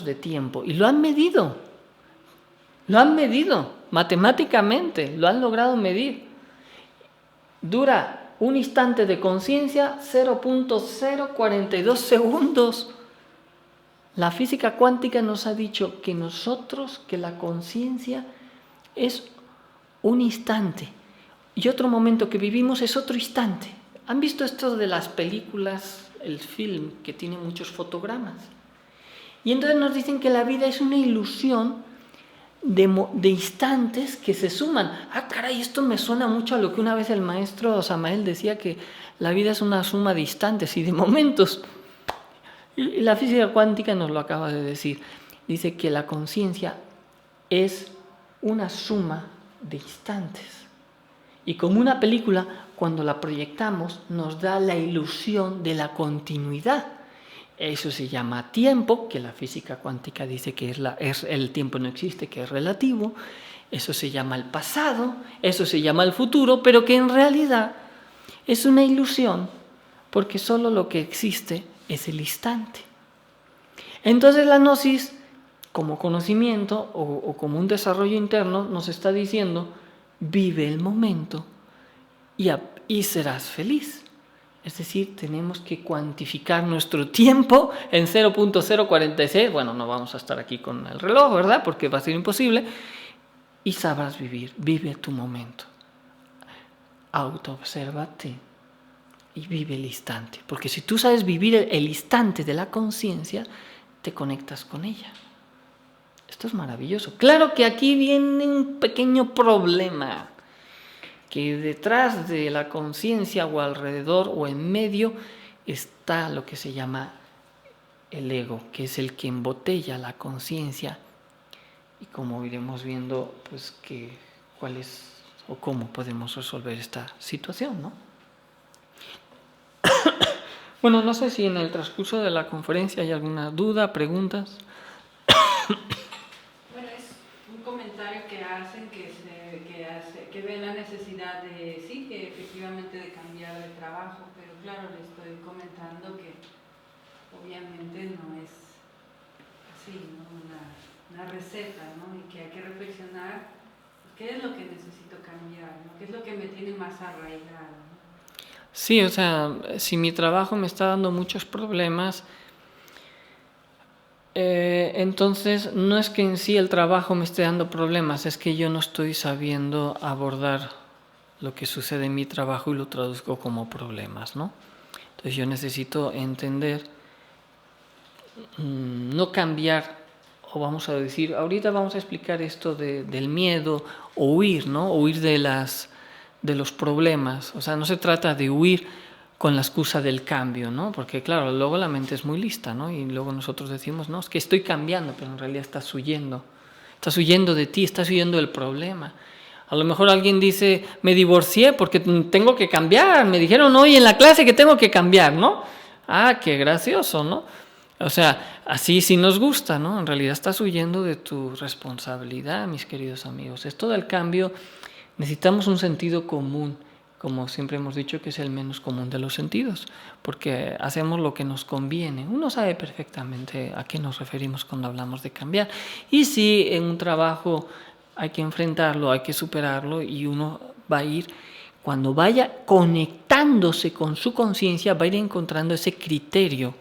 de tiempo. Y lo han medido. Matemáticamente, lo han logrado medir. Dura un instante de conciencia 0.042 segundos. La física cuántica nos ha dicho que la conciencia es un instante y otro momento que vivimos es otro instante. ¿Han visto esto de las películas, el film que tiene muchos fotogramas? Y entonces nos dicen que la vida es una ilusión de instantes que se suman. Caray, esto me suena mucho a lo que una vez el maestro Samael decía, que la vida es una suma de instantes y de momentos. Y la física cuántica nos lo acaba de decir. Dice que la conciencia es una suma de instantes. Y como una película, cuando la proyectamos, nos da la ilusión de la continuidad. Eso se llama tiempo, que la física cuántica dice que el tiempo no existe, que es relativo. Eso se llama el pasado, eso se llama el futuro, pero que en realidad es una ilusión, porque solo lo que existe es el instante. Entonces la gnosis, como conocimiento o como un desarrollo interno, nos está diciendo: vive el momento y serás feliz. Es decir, tenemos que cuantificar nuestro tiempo en 0.046. Bueno, no vamos a estar aquí con el reloj, ¿verdad? Porque va a ser imposible. Y sabrás vivir. Vive tu momento. Autoobsérvate y vive el instante. Porque si tú sabes vivir el instante de la conciencia, te conectas con ella. Esto es maravilloso. Claro que aquí viene un pequeño problema, que detrás de la conciencia o alrededor o en medio está lo que se llama el ego, que es el que embotella la conciencia. Y como iremos viendo, pues cuál es o cómo podemos resolver esta situación, ¿no? Bueno, no sé si en el transcurso de la conferencia hay alguna duda, preguntas. Bueno, es un comentario que hacen que ven la necesidad de, sí, que efectivamente de cambiar de trabajo, pero claro, le estoy comentando que obviamente no es así, ¿no? Una receta, ¿no? Y que hay que reflexionar qué es lo que necesito cambiar, ¿no? ¿Qué es lo que me tiene más arraigado, ¿no? Sí, o sea, si mi trabajo me está dando muchos problemas, entonces no es que en sí el trabajo me esté dando problemas, es que yo no estoy sabiendo abordar lo que sucede en mi trabajo y lo traduzco como problemas, ¿no? Entonces yo necesito entender, no cambiar, o vamos a decir, ahorita vamos a explicar esto del miedo o huir, ¿no? Huir de los problemas. O sea, no se trata de huir con la excusa del cambio, ¿no? Porque claro, luego la mente es muy lista, ¿no? Y luego nosotros decimos, no, es que estoy cambiando, pero en realidad estás huyendo de ti, estás huyendo del problema. A lo mejor alguien dice, me divorcié porque tengo que cambiar, me dijeron hoy en la clase que tengo que cambiar, ¿no? Qué gracioso, ¿no? O sea, así sí nos gusta, ¿no? En realidad estás huyendo de tu responsabilidad, mis queridos amigos. Esto del cambio, necesitamos un sentido común como siempre hemos dicho, que es el menos común de los sentidos, porque hacemos lo que nos conviene. Uno sabe perfectamente a qué nos referimos cuando hablamos de cambiar. Y si en un trabajo hay que enfrentarlo, hay que superarlo, y uno va a ir, cuando vaya conectándose con su conciencia, va a ir encontrando ese criterio,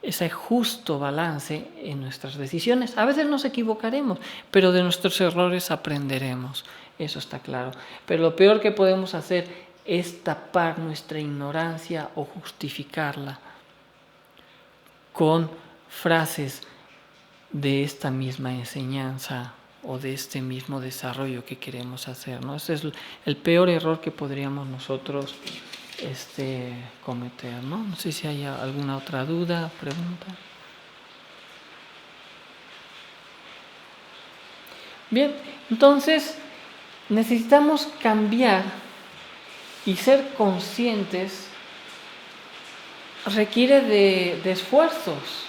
ese justo balance en nuestras decisiones. A veces nos equivocaremos, pero de nuestros errores aprenderemos, eso está claro. Pero lo peor que podemos hacer es tapar nuestra ignorancia o justificarla con frases de esta misma enseñanza o de este mismo desarrollo que queremos hacer, ¿no? Ese es el peor error que podríamos nosotros cometer, ¿no? No sé si hay alguna otra duda, pregunta. Bien, entonces necesitamos cambiar y ser conscientes requiere de esfuerzos,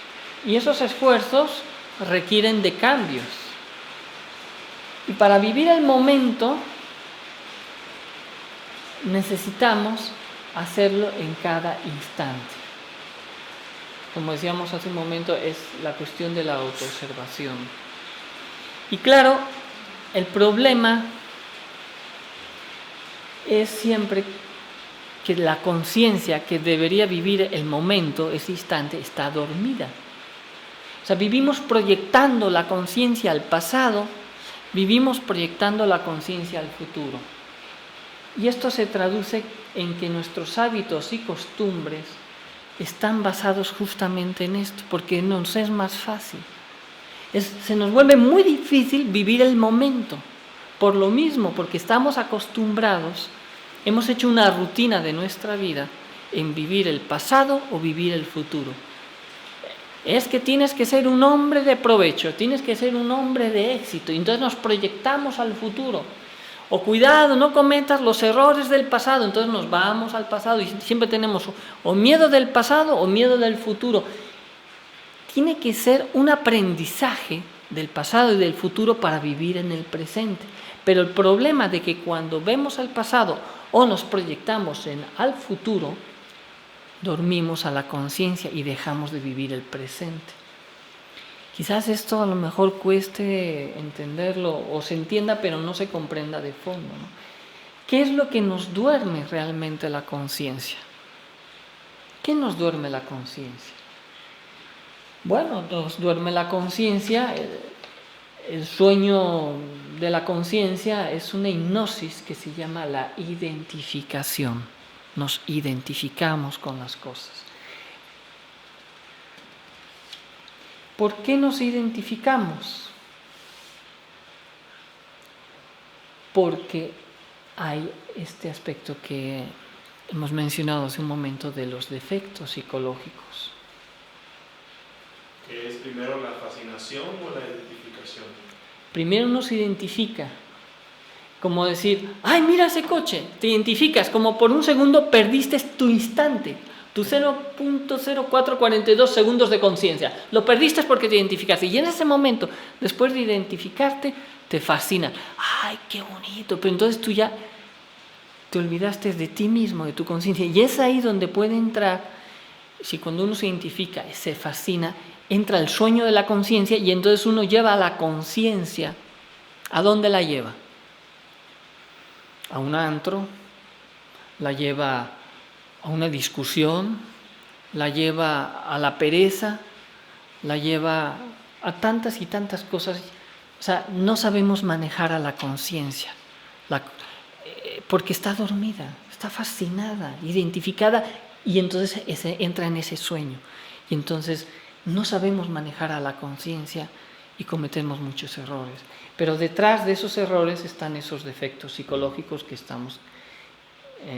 y esos esfuerzos requieren de cambios. Y para vivir el momento necesitamos hacerlo en cada instante. Como decíamos hace un momento, es la cuestión de la autoobservación. Y claro, el problema es siempre que la conciencia que debería vivir el momento, ese instante, está dormida. O sea, vivimos proyectando la conciencia al pasado, vivimos proyectando la conciencia al futuro. Y esto se traduce en que nuestros hábitos y costumbres están basados justamente en esto, porque nos es más fácil. Se nos vuelve muy difícil vivir el momento, por lo mismo, porque estamos acostumbrados, hemos hecho una rutina de nuestra vida en vivir el pasado o vivir el futuro. Es que tienes que ser un hombre de provecho, tienes que ser un hombre de éxito, y entonces nos proyectamos al futuro. O cuidado, no cometas los errores del pasado, entonces nos vamos al pasado y siempre tenemos o miedo del pasado o miedo del futuro. Tiene que ser un aprendizaje del pasado y del futuro para vivir en el presente. Pero el problema de que cuando vemos al pasado o nos proyectamos al futuro, dormimos a la conciencia y dejamos de vivir el presente. Quizás esto a lo mejor cueste entenderlo o se entienda, pero no se comprenda de fondo, ¿no? ¿Qué es lo que nos duerme realmente la conciencia? ¿Qué nos duerme la conciencia? Bueno, nos duerme la conciencia, el sueño de la conciencia es una hipnosis que se llama la identificación. Nos identificamos con las cosas. ¿Por qué nos identificamos? Porque hay este aspecto que hemos mencionado hace un momento de los defectos psicológicos. ¿Qué es primero la fascinación o la identificación? Primero nos identifica, como decir, ¡ay, mira ese coche! Te identificas, como por un segundo perdiste tu instante. Tu 0.0442 segundos de conciencia. Lo perdiste porque te identificaste. Y en ese momento, después de identificarte, te fascina. ¡Ay, qué bonito! Pero entonces tú ya te olvidaste de ti mismo, de tu conciencia. Y es ahí donde puede entrar, si cuando uno se identifica, se fascina, entra el sueño de la conciencia y entonces uno lleva a la conciencia. ¿A dónde la lleva? A un antro, la lleva a una discusión, la lleva a la pereza, la lleva a tantas y tantas cosas. O sea, no sabemos manejar a la conciencia, porque está dormida, está fascinada, identificada, y entonces entra en ese sueño. Y entonces no sabemos manejar a la conciencia y cometemos muchos errores. Pero detrás de esos errores están esos defectos psicológicos que estamos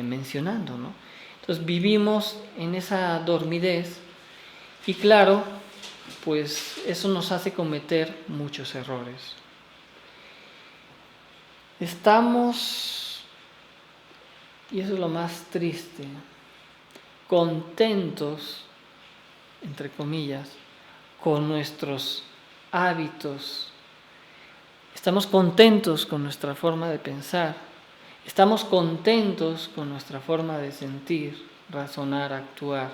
mencionando, ¿no? Entonces vivimos en esa dormidez y claro, pues eso nos hace cometer muchos errores. Estamos, y eso es lo más triste, contentos, entre comillas, con nuestros hábitos. Estamos contentos con nuestra forma de pensar. Estamos contentos con nuestra forma de sentir, razonar, actuar,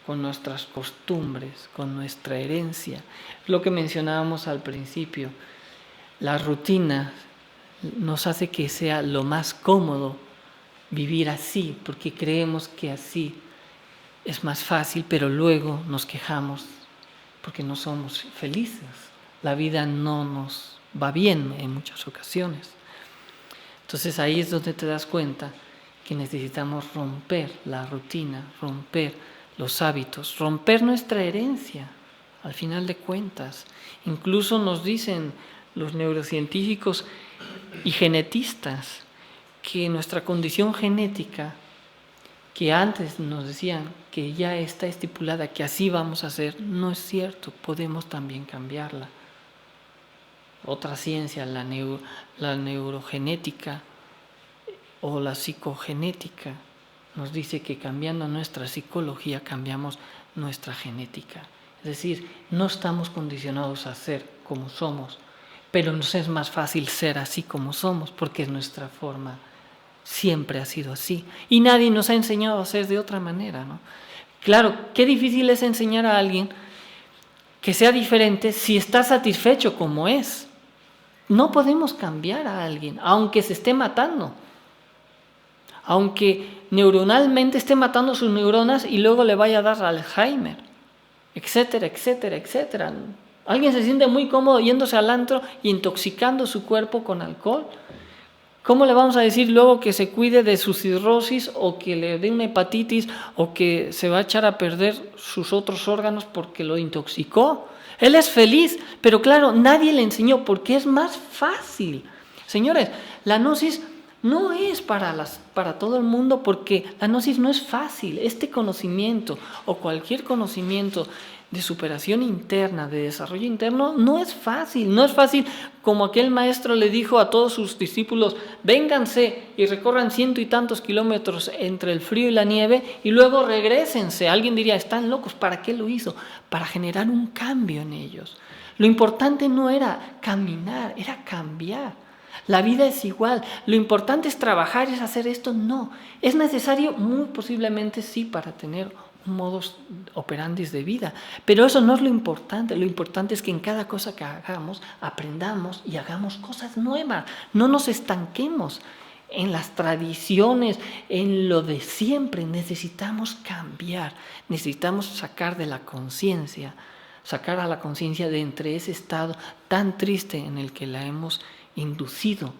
con nuestras costumbres, con nuestra herencia. Lo que mencionábamos al principio, la rutina nos hace que sea lo más cómodo vivir así, porque creemos que así es más fácil, pero luego nos quejamos porque no somos felices. La vida no nos va bien en muchas ocasiones. Entonces ahí es donde te das cuenta que necesitamos romper la rutina, romper los hábitos, romper nuestra herencia, al final de cuentas. Incluso nos dicen los neurocientíficos y genetistas que nuestra condición genética, que antes nos decían que ya está estipulada, que así vamos a ser, no es cierto, podemos también cambiarla. Otra ciencia, la neurogenética o la psicogenética, nos dice que cambiando nuestra psicología cambiamos nuestra genética. Es decir, no estamos condicionados a ser como somos, pero nos es más fácil ser así como somos porque es nuestra forma. Siempre ha sido así. Y nadie nos ha enseñado a ser de otra manera, ¿no? Claro, qué difícil es enseñar a alguien que sea diferente si está satisfecho como es. No podemos cambiar a alguien, aunque se esté matando. Aunque neuronalmente esté matando sus neuronas y luego le vaya a dar Alzheimer, etcétera, etcétera, etcétera. Alguien se siente muy cómodo yéndose al antro y intoxicando su cuerpo con alcohol. ¿Cómo le vamos a decir luego que se cuide de su cirrosis o que le dé una hepatitis o que se va a echar a perder sus otros órganos porque lo intoxicó? Él es feliz, pero claro, nadie le enseñó porque es más fácil. Señores, la gnosis no es para todo el mundo porque la gnosis no es fácil. Este conocimiento o cualquier conocimiento de superación interna, de desarrollo interno, no es fácil. No es fácil como aquel maestro le dijo a todos sus discípulos: vénganse y recorran 100 y tantos kilómetros entre el frío y la nieve y luego regrésense. Alguien diría: están locos. ¿Para qué lo hizo? Para generar un cambio en ellos. Lo importante no era caminar, era cambiar. La vida es igual. Lo importante es trabajar, es hacer esto. No. Es necesario, muy posiblemente sí, para tener un modus operandi de vida. Pero eso no es lo importante. Lo importante es que en cada cosa que hagamos, aprendamos y hagamos cosas nuevas. No nos estanquemos en las tradiciones, en lo de siempre. Necesitamos cambiar. Necesitamos sacar de la conciencia, sacar a la conciencia de entre ese estado tan triste en el que la hemos inducido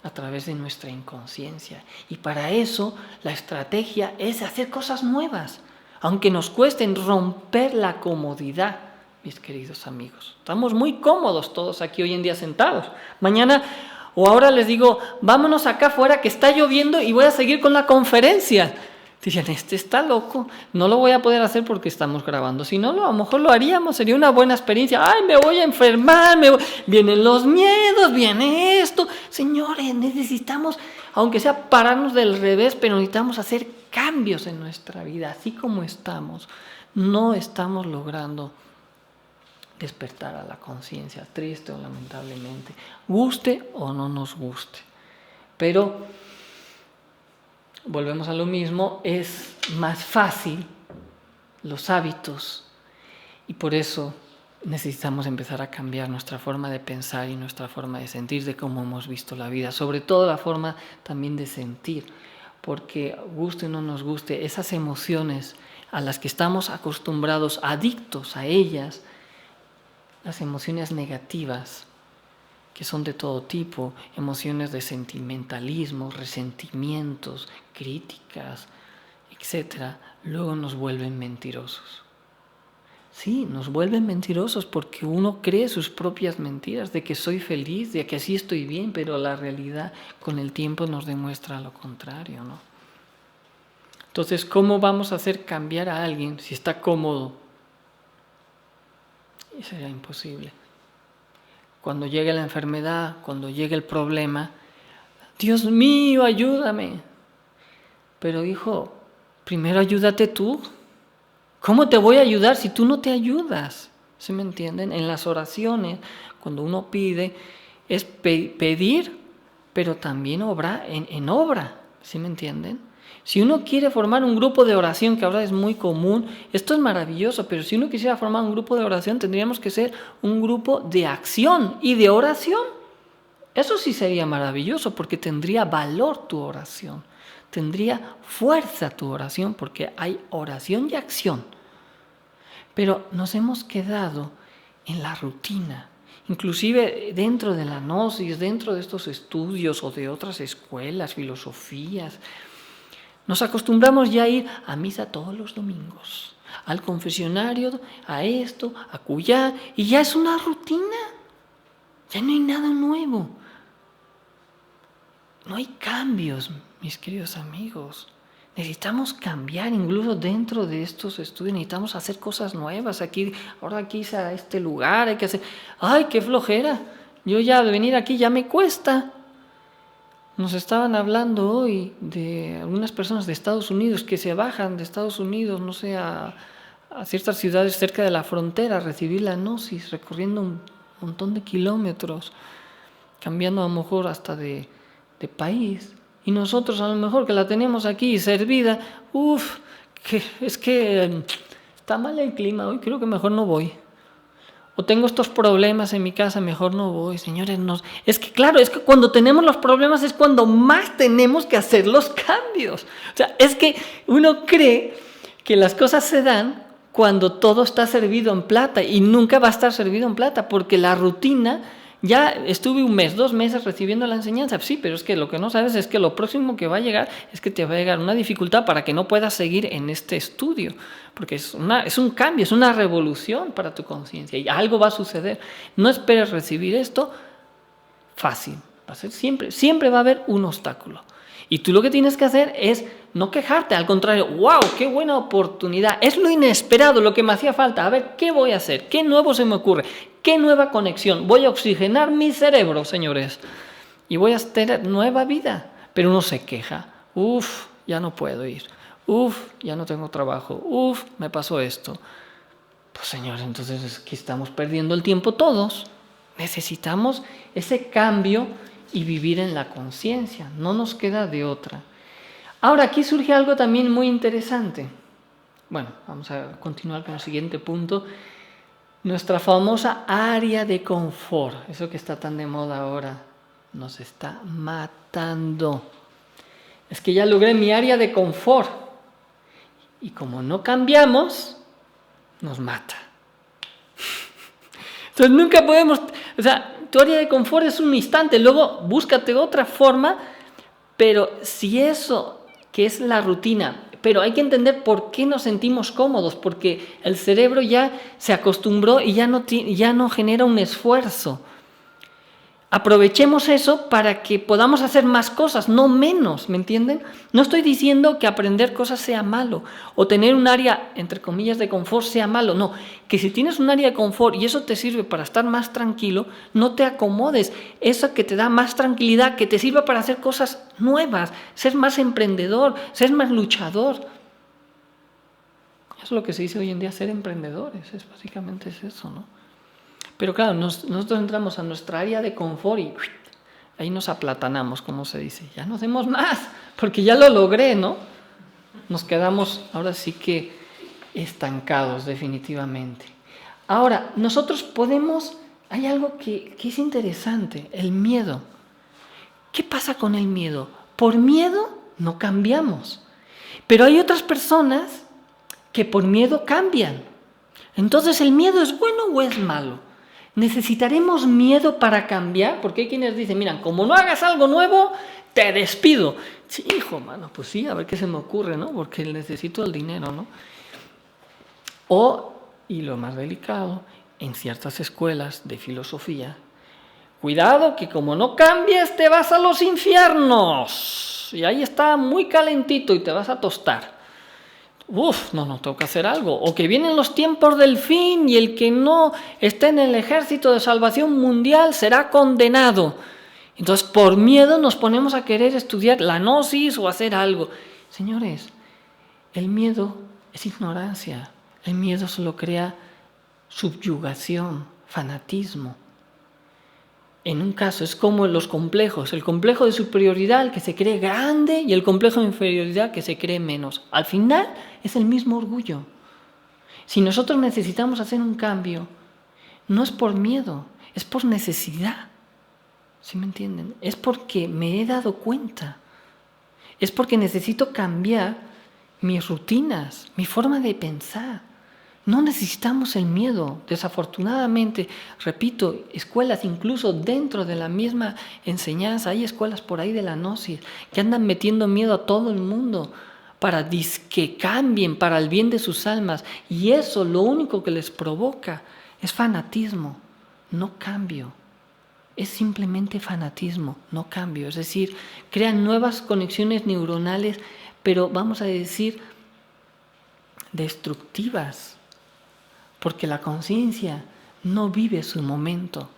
a través de nuestra inconsciencia. Y para eso la estrategia es hacer cosas nuevas, aunque nos cuesten, romper la comodidad, mis queridos amigos. Estamos muy cómodos todos aquí hoy en día sentados. Mañana o ahora les digo: vámonos acá afuera que está lloviendo y voy a seguir con la conferencia. Dicen: este está loco, no lo voy a poder hacer porque estamos grabando. Si no, a lo mejor lo haríamos, sería una buena experiencia. ¡Ay, me voy a enfermar! Vienen los miedos, viene esto. Señores, necesitamos, aunque sea pararnos del revés, pero necesitamos hacer cambios en nuestra vida. Así como estamos, no estamos logrando despertar a la conciencia, triste o lamentablemente, guste o no nos guste. Pero volvemos a lo mismo, es más fácil los hábitos y por eso necesitamos empezar a cambiar nuestra forma de pensar y nuestra forma de sentir, de cómo hemos visto la vida, sobre todo la forma también de sentir, porque guste o no nos guste, esas emociones a las que estamos acostumbrados, adictos a ellas, las emociones negativas, que son de todo tipo, emociones de sentimentalismo, resentimientos, críticas, etc., luego nos vuelven mentirosos. Sí, nos vuelven mentirosos porque uno cree sus propias mentiras de que soy feliz, de que así estoy bien, pero la realidad con el tiempo nos demuestra lo contrario, ¿no? Entonces, ¿cómo vamos a hacer cambiar a alguien si está cómodo? Y será imposible. Cuando llegue la enfermedad, cuando llegue el problema, Dios mío, ayúdame. Pero hijo, primero ayúdate tú. ¿Cómo te voy a ayudar si tú no te ayudas? ¿Sí me entienden? En las oraciones, cuando uno pide, es pedir, pero también obra en obra, ¿sí me entienden? Si uno quiere formar un grupo de oración, que ahora es muy común, esto es maravilloso, pero si uno quisiera formar un grupo de oración, tendríamos que ser un grupo de acción y de oración. Eso sí sería maravilloso, porque tendría valor tu oración, tendría fuerza tu oración, porque hay oración y acción. Pero nos hemos quedado en la rutina. Inclusive dentro de la gnosis, dentro de estos estudios o de otras escuelas, filosofías, nos acostumbramos ya a ir a misa todos los domingos, al confesionario, a esto, a cuyá, y ya es una rutina. Ya no hay nada nuevo. No hay cambios, mis queridos amigos. Necesitamos cambiar, incluso dentro de estos estudios, necesitamos hacer cosas nuevas. Ahora aquí a este lugar, hay que hacer... ¡Ay, qué flojera! Yo ya de venir aquí ya me cuesta. Nos estaban hablando hoy de algunas personas de Estados Unidos que se bajan de Estados Unidos, no sé, a ciertas ciudades cerca de la frontera a recibir la gnosis, recorriendo un montón de kilómetros, cambiando a lo mejor hasta de país. Y nosotros a lo mejor que la tenemos aquí servida, es que está mal el clima, hoy creo que mejor no voy. O tengo estos problemas en mi casa, mejor no voy. Señores, es que claro, es que cuando tenemos los problemas es cuando más tenemos que hacer los cambios. O sea, es que uno cree que las cosas se dan cuando todo está servido en plata y nunca va a estar servido en plata, porque la rutina... Ya estuve 1 mes, 2 meses recibiendo la enseñanza, sí, pero es que lo que no sabes es que lo próximo que va a llegar es que te va a llegar una dificultad para que no puedas seguir en este estudio, porque es un cambio, es una revolución para tu conciencia y algo va a suceder. No esperes recibir esto fácil, va a ser siempre va a haber un obstáculo. Y tú lo que tienes que hacer es no quejarte, al contrario, ¡wow! ¡Qué buena oportunidad! Es lo inesperado, lo que me hacía falta. A ver, ¿qué voy a hacer? ¿Qué nuevo se me ocurre? ¿Qué nueva conexión? Voy a oxigenar mi cerebro, señores, y voy a tener nueva vida. Pero uno se queja. Ya no puedo ir. Ya no tengo trabajo. Me pasó esto. Pues señores, entonces es que estamos perdiendo el tiempo todos. Necesitamos ese cambio y vivir en la conciencia. No nos queda de otra. Ahora, aquí surge algo también muy interesante. Bueno, vamos a continuar con el siguiente punto. Nuestra famosa área de confort, eso que está tan de moda ahora, nos está matando. Es que ya logré mi área de confort y como no cambiamos, nos mata. Entonces nunca podemos, tu área de confort es un instante, luego búscate otra forma, pero si eso que es la rutina, pero hay que entender por qué nos sentimos cómodos, porque el cerebro ya se acostumbró y ya no genera un esfuerzo. Aprovechemos eso para que podamos hacer más cosas, no menos, ¿me entienden? No estoy diciendo que aprender cosas sea malo o tener un área, entre comillas, de confort sea malo, no. Que si tienes un área de confort y eso te sirve para estar más tranquilo, no te acomodes. Eso que te da más tranquilidad, que te sirva para hacer cosas nuevas, ser más emprendedor, ser más luchador. Eso es lo que se dice hoy en día, ser emprendedores, básicamente es eso, ¿no? Pero claro, nosotros entramos a nuestra área de confort y ahí nos aplatanamos, como se dice. Ya no hacemos más, porque ya lo logré, ¿no? Nos quedamos ahora sí que estancados definitivamente. Ahora, nosotros hay algo que es interesante, el miedo. ¿Qué pasa con el miedo? Por miedo no cambiamos. Pero hay otras personas que por miedo cambian. Entonces, ¿el miedo es bueno o es malo? ¿Necesitaremos miedo para cambiar? Porque hay quienes dicen, mira, como no hagas algo nuevo, te despido. Sí, hijo, mano, pues sí, a ver qué se me ocurre, ¿no? Porque necesito el dinero, ¿no? Y lo más delicado, en ciertas escuelas de filosofía, cuidado que como no cambies te vas a los infiernos. Y ahí está muy calentito y te vas a tostar. No, tengo que hacer algo. O que vienen los tiempos del fin y el que no esté en el ejército de salvación mundial será condenado. Entonces, por miedo nos ponemos a querer estudiar la gnosis o hacer algo. Señores, el miedo es ignorancia. El miedo solo crea subyugación, fanatismo. en un caso es como los complejos, el complejo de superioridad, el que se cree grande, y el complejo de inferioridad, que se cree menos. Al final es el mismo orgullo. Si nosotros necesitamos hacer un cambio, no es por miedo, es por necesidad. ¿Sí me entienden? Es porque me he dado cuenta. Es porque necesito cambiar mis rutinas, mi forma de pensar. No necesitamos el miedo. Desafortunadamente, repito, escuelas incluso dentro de la misma enseñanza, hay escuelas por ahí de la gnosis que andan metiendo miedo a todo el mundo para que cambien para el bien de sus almas. Y eso lo único que les provoca es fanatismo, no cambio. Es simplemente fanatismo, no cambio. Es decir, crean nuevas conexiones neuronales, pero vamos a decir destructivas. Porque la conciencia no vive su momento,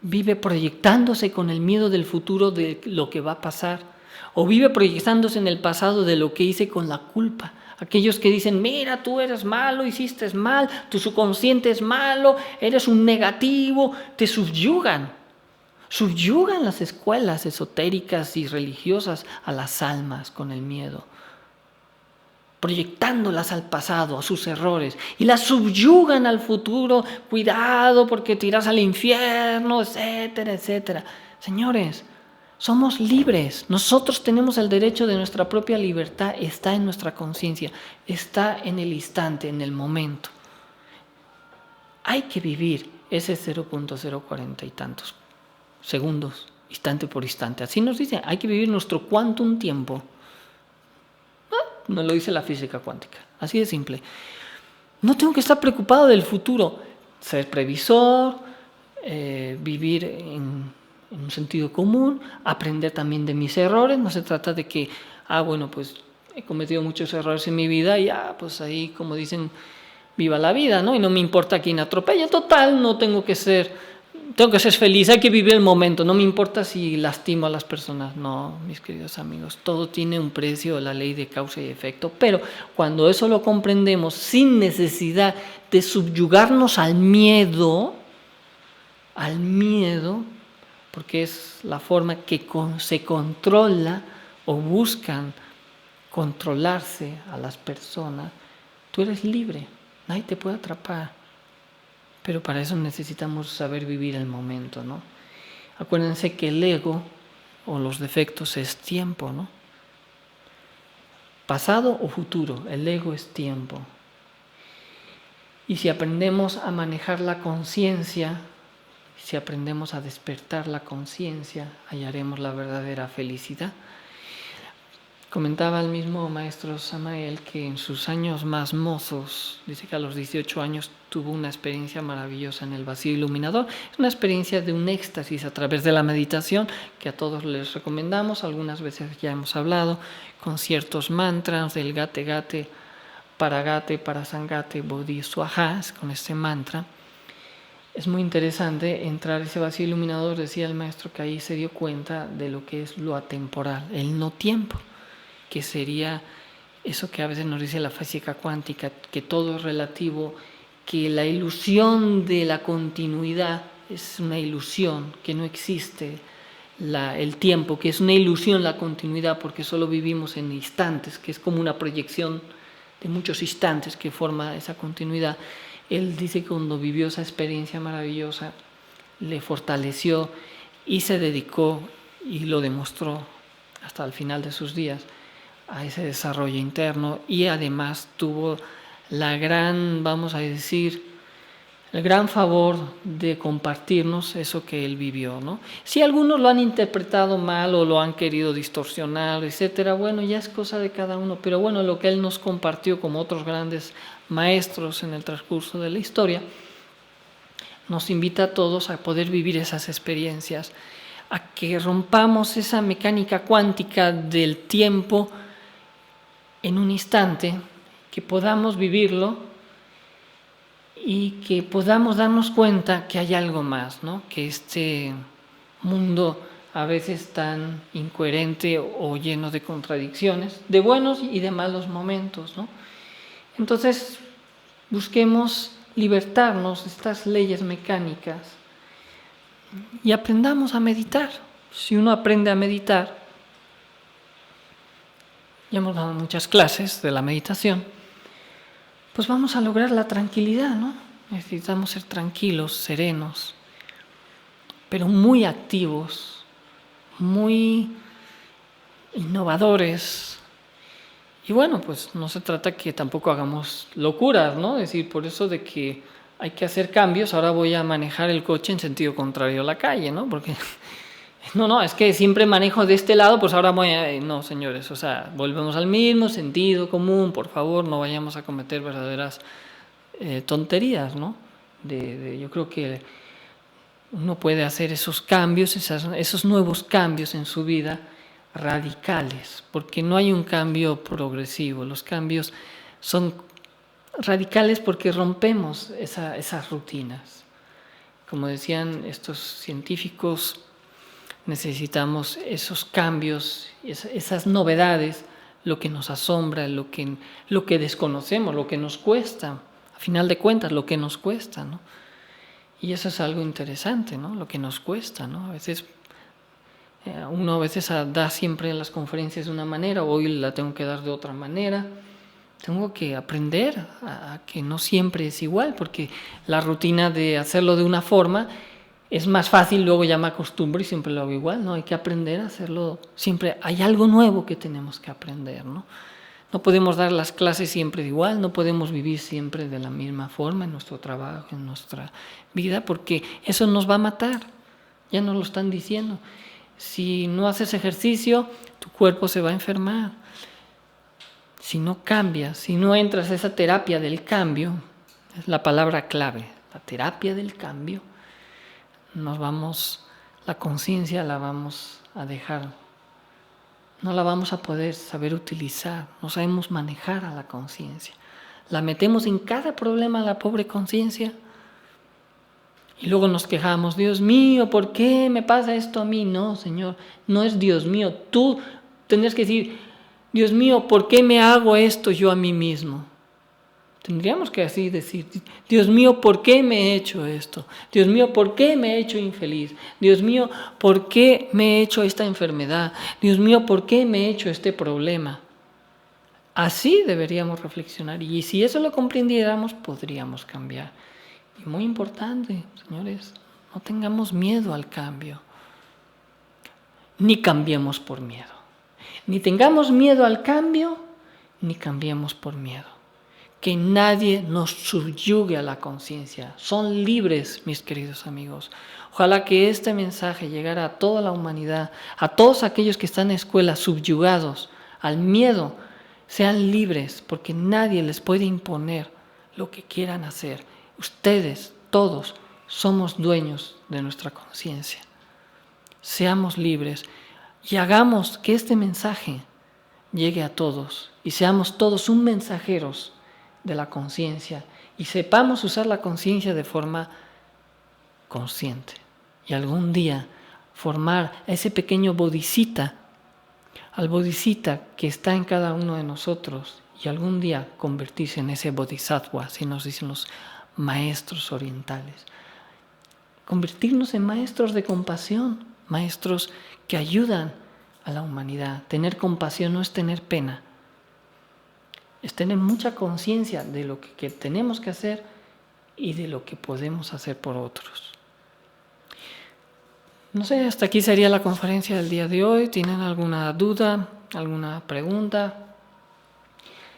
vive proyectándose con el miedo del futuro de lo que va a pasar, o vive proyectándose en el pasado de lo que hice con la culpa. Aquellos que dicen, mira, tú eres malo, hiciste mal, tu subconsciente es malo, eres un negativo, te subyugan. Subyugan las escuelas esotéricas y religiosas a las almas con el miedo, proyectándolas al pasado, a sus errores, y las subyugan al futuro. Cuidado porque te irás al infierno, etcétera, etcétera. Señores, somos libres. Nosotros tenemos el derecho de nuestra propia libertad. Está en nuestra conciencia, está en el instante, en el momento. Hay que vivir ese 0.040 y tantos segundos, instante por instante. Así nos dice, hay que vivir nuestro quantum tiempo. Nos lo dice la física cuántica, así de simple. No tengo que estar preocupado del futuro, ser previsor, vivir en un sentido común, aprender también de mis errores. No se trata de que, bueno, pues he cometido muchos errores en mi vida y pues ahí, como dicen, viva la vida, ¿no? Y no me importa quién atropella, total, no tengo que ser feliz, hay que vivir el momento, no me importa si lastimo a las personas. No, mis queridos amigos, todo tiene un precio, la ley de causa y efecto, pero cuando eso lo comprendemos sin necesidad de subyugarnos al miedo, porque es la forma que se controla o buscan controlarse a las personas, tú eres libre, nadie te puede atrapar. Pero para eso necesitamos saber vivir el momento, ¿no? Acuérdense que el ego o los defectos es tiempo, ¿no? Pasado o futuro, el ego es tiempo. Y si aprendemos a manejar la conciencia, si aprendemos a despertar la conciencia, hallaremos la verdadera felicidad. Comentaba el mismo maestro Samael que en sus años más mozos, dice que a los 18 años tuvo una experiencia maravillosa en el vacío iluminador. Es una experiencia de un éxtasis a través de la meditación que a todos les recomendamos. Algunas veces ya hemos hablado con ciertos mantras del Gate Gate, Parasangate, Bodhi Swaha, con este mantra. Es muy interesante entrar a ese vacío iluminador. Decía el maestro que ahí se dio cuenta de lo que es lo atemporal, el no tiempo, que sería eso que a veces nos dice la física cuántica, que todo es relativo, que la ilusión de la continuidad es una ilusión, que no existe el tiempo, que es una ilusión la continuidad, porque solo vivimos en instantes, que es como una proyección de muchos instantes que forma esa continuidad. Él dice que cuando vivió esa experiencia maravillosa, le fortaleció y se dedicó y lo demostró hasta el final de sus días a ese desarrollo interno, y además tuvo la gran, vamos a decir, el gran favor de compartirnos eso que él vivió, ¿no? Si algunos lo han interpretado mal o lo han querido distorsionar, etcétera, bueno, ya es cosa de cada uno, pero bueno, lo que él nos compartió, como otros grandes maestros en el transcurso de la historia, nos invita a todos a poder vivir esas experiencias, a que rompamos esa mecánica cuántica del tiempo en un instante, que podamos vivirlo y que podamos darnos cuenta que hay algo más, ¿no? Que este mundo a veces tan incoherente o lleno de contradicciones, de buenos y de malos momentos, ¿no? Entonces, busquemos libertarnos de estas leyes mecánicas. y aprendamos a meditar. Si uno aprende a meditar, ya hemos dado muchas clases de la meditación, pues vamos a lograr la tranquilidad, ¿no? Necesitamos ser tranquilos, serenos, pero muy activos, muy innovadores. Y bueno, pues no se trata que tampoco hagamos locuras, ¿no? Es decir, por eso de que hay que hacer cambios, ahora voy a manejar el coche en sentido contrario a la calle, ¿no? Porque no, es que siempre manejo de este lado, pues ahora voy a... No, señores, o sea, volvemos al mismo sentido común, por favor, no vayamos a cometer verdaderas tonterías, ¿no? Yo creo que uno puede hacer esos cambios, esos nuevos cambios en su vida radicales, porque no hay un cambio progresivo, los cambios son radicales porque rompemos esas rutinas. Como decían estos científicos, necesitamos esos cambios, esas novedades, lo que nos asombra, lo que desconocemos, lo que nos cuesta, a final de cuentas, lo que nos cuesta, ¿no? Y eso es algo interesante, ¿no? Lo que nos cuesta, ¿no? A veces uno da siempre en las conferencias de una manera, hoy la tengo que dar de otra manera. Tengo que aprender a que no siempre es igual, porque la rutina de hacerlo de una forma es más fácil, luego ya me acostumbro y siempre lo hago igual, ¿no? Hay que aprender a hacerlo siempre. Hay algo nuevo que tenemos que aprender, ¿no? No podemos dar las clases siempre igual, no podemos vivir siempre de la misma forma en nuestro trabajo, en nuestra vida, porque eso nos va a matar. Ya nos lo están diciendo. Si no haces ejercicio, tu cuerpo se va a enfermar. Si no cambias, si no entras a esa terapia del cambio, es la palabra clave, la terapia del cambio, la conciencia la vamos a dejar, no la vamos a poder saber utilizar, no sabemos manejar a la conciencia. La metemos en cada problema a la pobre conciencia y luego nos quejamos, Dios mío, ¿por qué me pasa esto a mí? No, Señor, no es Dios mío, tú tendrías que decir, Dios mío, ¿por qué me hago esto yo a mí mismo? Tendríamos que así decir, Dios mío, ¿por qué me he hecho esto? Dios mío, ¿por qué me he hecho infeliz? Dios mío, ¿por qué me he hecho esta enfermedad? Dios mío, ¿por qué me he hecho este problema? Así deberíamos reflexionar y si eso lo comprendiéramos, podríamos cambiar. Y muy importante, señores, no tengamos miedo al cambio, ni cambiemos por miedo. Ni tengamos miedo al cambio, ni cambiemos por miedo. Que nadie nos subyugue a la conciencia. Son libres, mis queridos amigos. Ojalá que este mensaje llegara a toda la humanidad, a todos aquellos que están en escuelas subyugados al miedo, sean libres, porque nadie les puede imponer lo que quieran hacer. Ustedes, todos, somos dueños de nuestra conciencia. Seamos libres. Y hagamos que este mensaje llegue a todos y seamos todos un mensajeros de la conciencia y sepamos usar la conciencia de forma consciente. Y algún día formar a ese pequeño bodhisattva, al bodhisattva que está en cada uno de nosotros y algún día convertirse en ese bodhisattva, así nos dicen los maestros orientales. Convertirnos en maestros de compasión, maestros que ayudan a la humanidad. Tener compasión no es tener pena, es tener mucha conciencia de lo que tenemos que hacer y de lo que podemos hacer por otros. No sé, hasta aquí sería la conferencia del día de hoy. ¿Tienen alguna duda, alguna pregunta?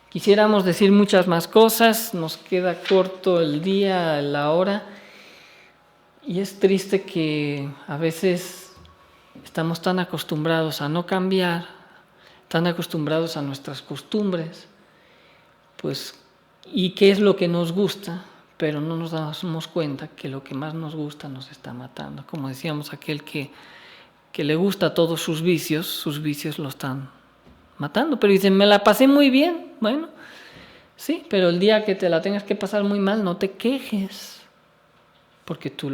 Quisiéramos decir muchas más cosas, nos queda corto el día, la hora, y es triste que a veces estamos tan acostumbrados a no cambiar, tan acostumbrados a nuestras costumbres, pues, y qué es lo que nos gusta, pero no nos damos cuenta que lo que más nos gusta nos está matando. Como decíamos, aquel que le gusta todos sus vicios lo están matando. Pero dicen, me la pasé muy bien. Bueno, sí, pero el día que te la tengas que pasar muy mal, no te quejes, porque tú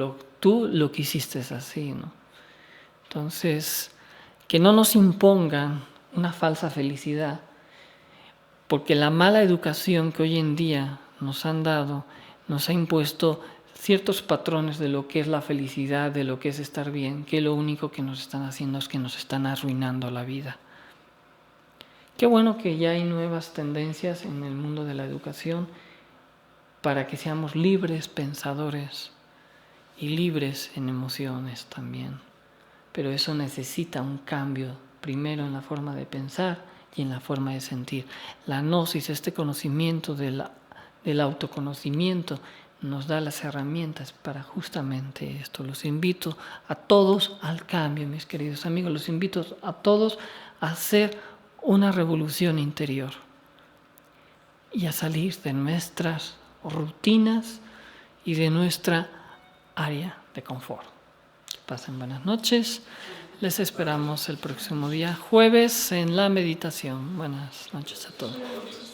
lo quisiste así, ¿no? Entonces, que no nos impongan una falsa felicidad, porque la mala educación que hoy en día nos han dado, nos ha impuesto ciertos patrones de lo que es la felicidad, de lo que es estar bien, que lo único que nos están haciendo es que nos están arruinando la vida. Qué bueno que ya hay nuevas tendencias en el mundo de la educación para que seamos libres pensadores y libres en emociones también. Pero eso necesita un cambio, primero en la forma de pensar y en la forma de sentir. La gnosis, este conocimiento del autoconocimiento, nos da las herramientas para justamente esto. Los invito a todos al cambio, mis queridos amigos. Los invito a todos a hacer una revolución interior y a salir de nuestras rutinas y de nuestra área de confort. Que pasen buenas noches. Les esperamos el próximo día, jueves, en la meditación. Buenas noches a todos.